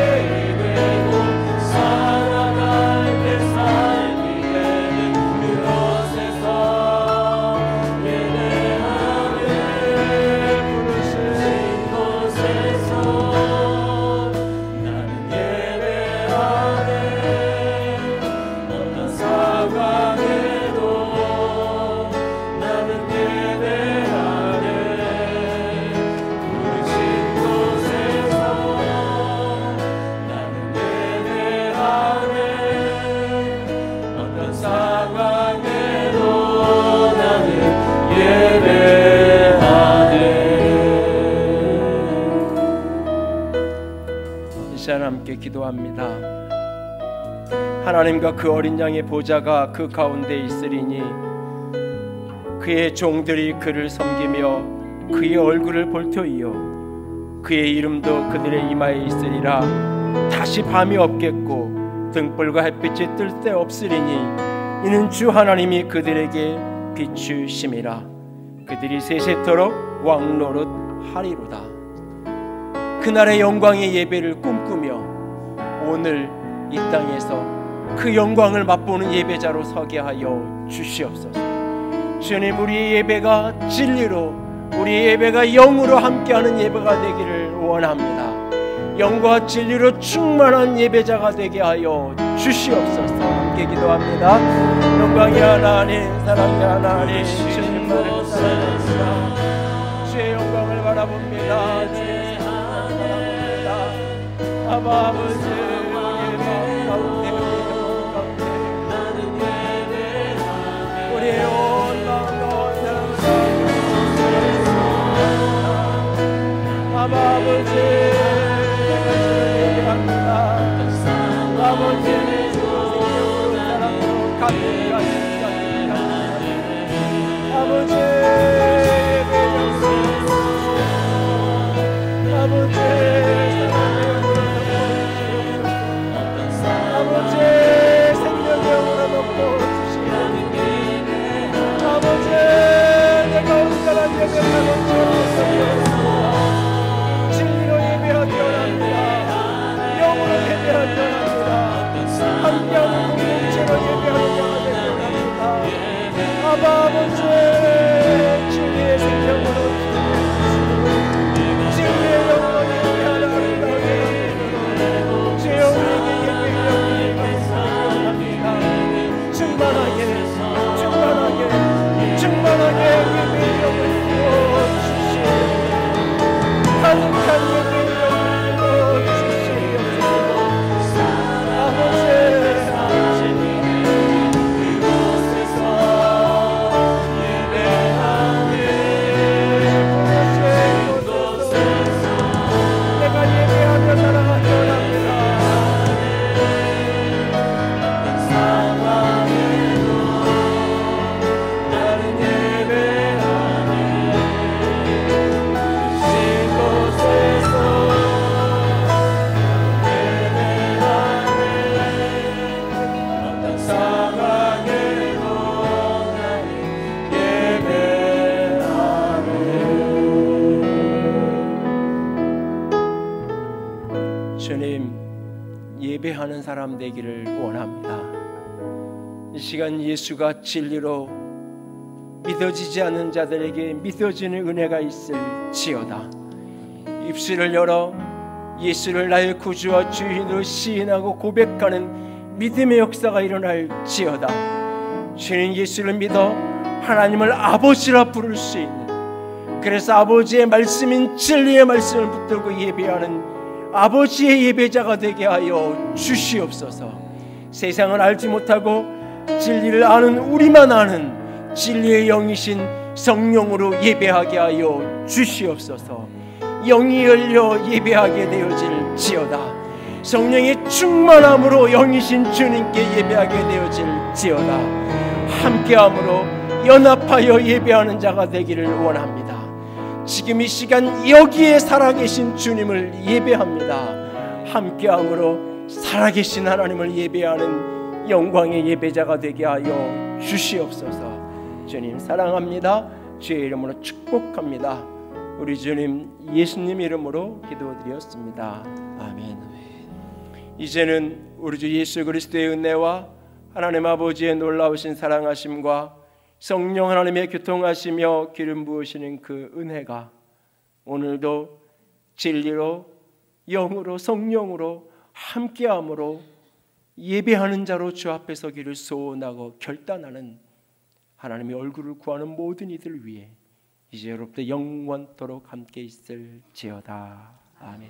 [SPEAKER 2] 길이 되고 살아갈 때 삶이 되는 그곳에서 예배하네. 부르신 곳에서 나는 예배하네. 어떤 상황에도 나는 예배하네. 부르신 곳에서 나는 예배하네. 어떤 상황에도 나는 예배하네.
[SPEAKER 1] 이 시간 함께 기도합니다. 하나님과 그 어린 양의 보좌가 그 가운데 있으리니 그의 종들이 그를 섬기며 그의 얼굴을 볼 터이요 그의 이름도 그들의 이마에 있으리라. 다시 밤이 없겠고 등불과 햇빛이 뜰 데 없으리니 이는 주 하나님이 그들에게 비추심이라. 그들이 세세토록 왕노릇 하리로다. 그날의 영광의 예배를 꿈꾸며 오늘 이 땅에서 그 영광을 맛보는 예배자로 서게 하여 주시옵소서. 주님, 우리 예배가 진리로, 우리 예배가 영으로 함께하는 예배가 되기를 원합니다. 영과 진리로 충만한 예배자가 되게 하여 주시옵소서. 함께 기도합니다. 영광이 하나님, 사랑이 하나님, 주님만을 사랑합니다. 주의 영광을 바라봅니다. 주의 영광을 바라봅니다. 아바 아버지, 우리의 마음 가운데, 우리의 온 마음 가운데 아바 아버지, 아버지의 생명으로 사랑으로 가득 아버지 예배를 아버지 아버지 생명으로 넣고 주시옵소서. 아버지 내가 온전한 예배를 주옵소서. 진리로 예배하기 원합니다. 영으로 예배하기 원합니다. 함께하는 공동체로 예배하는 자가 되기 원합니다. 아바 아버지, 진리의 생명으로 진리의 영으로 예배하는 아름다운 예배로 주여 우리에게 예배의 영광을 원합니다. 충만하게 예배의 영을 주시옵소서. 가득한 예배의 영을 주시옵소서. 주님, 예배하는 사람 되기를 원합니다. 이 시간 예수가 진리로 믿어지지 않는 자들에게 믿어지는 은혜가 있을지어다. 입술을 열어 예수를 나의 구주와 주인으로 시인하고 고백하는 믿음의 역사가 일어날지어다. 주님, 예수를 믿어 하나님을 아버지라 부를 수 있는, 그래서 아버지의 말씀인 진리의 말씀을 붙들고 예배하는 아버지의 예배자가 되게 하여 주시옵소서. 세상을 알지 못하고 진리를 아는 우리만 아는 진리의 영이신 성령으로 예배하게 하여 주시옵소서. 영이 열려 예배하게 되어질지어다. 성령의 충만함으로 영이신 주님께 예배하게 되어질지어다. 함께함으로 연합하여 예배하는 자가 되기를 원합니다. 지금 이 시간 여기에 살아계신 주님을 예배합니다. 함께함으로 살아계신 하나님을 예배하는 영광의 예배자가 되게 하여 주시옵소서. 주님 사랑합니다. 주의 이름으로 축복합니다. 우리 주님 예수님 이름으로 기도드렸습니다. 아멘. 이제는 우리 주 예수 그리스도의 은혜와 하나님 아버지의 놀라우신 사랑하심과 성령 하나님의 교통하시며 기름 부으시는 그 은혜가 오늘도 진리로 영으로 성령으로 함께함으로 예배하는 자로 주 앞에 서기를 소원하고 결단하는 하나님의 얼굴을 구하는 모든 이들 위해 이제로부터 영원토록 함께 있을지어다. 아멘.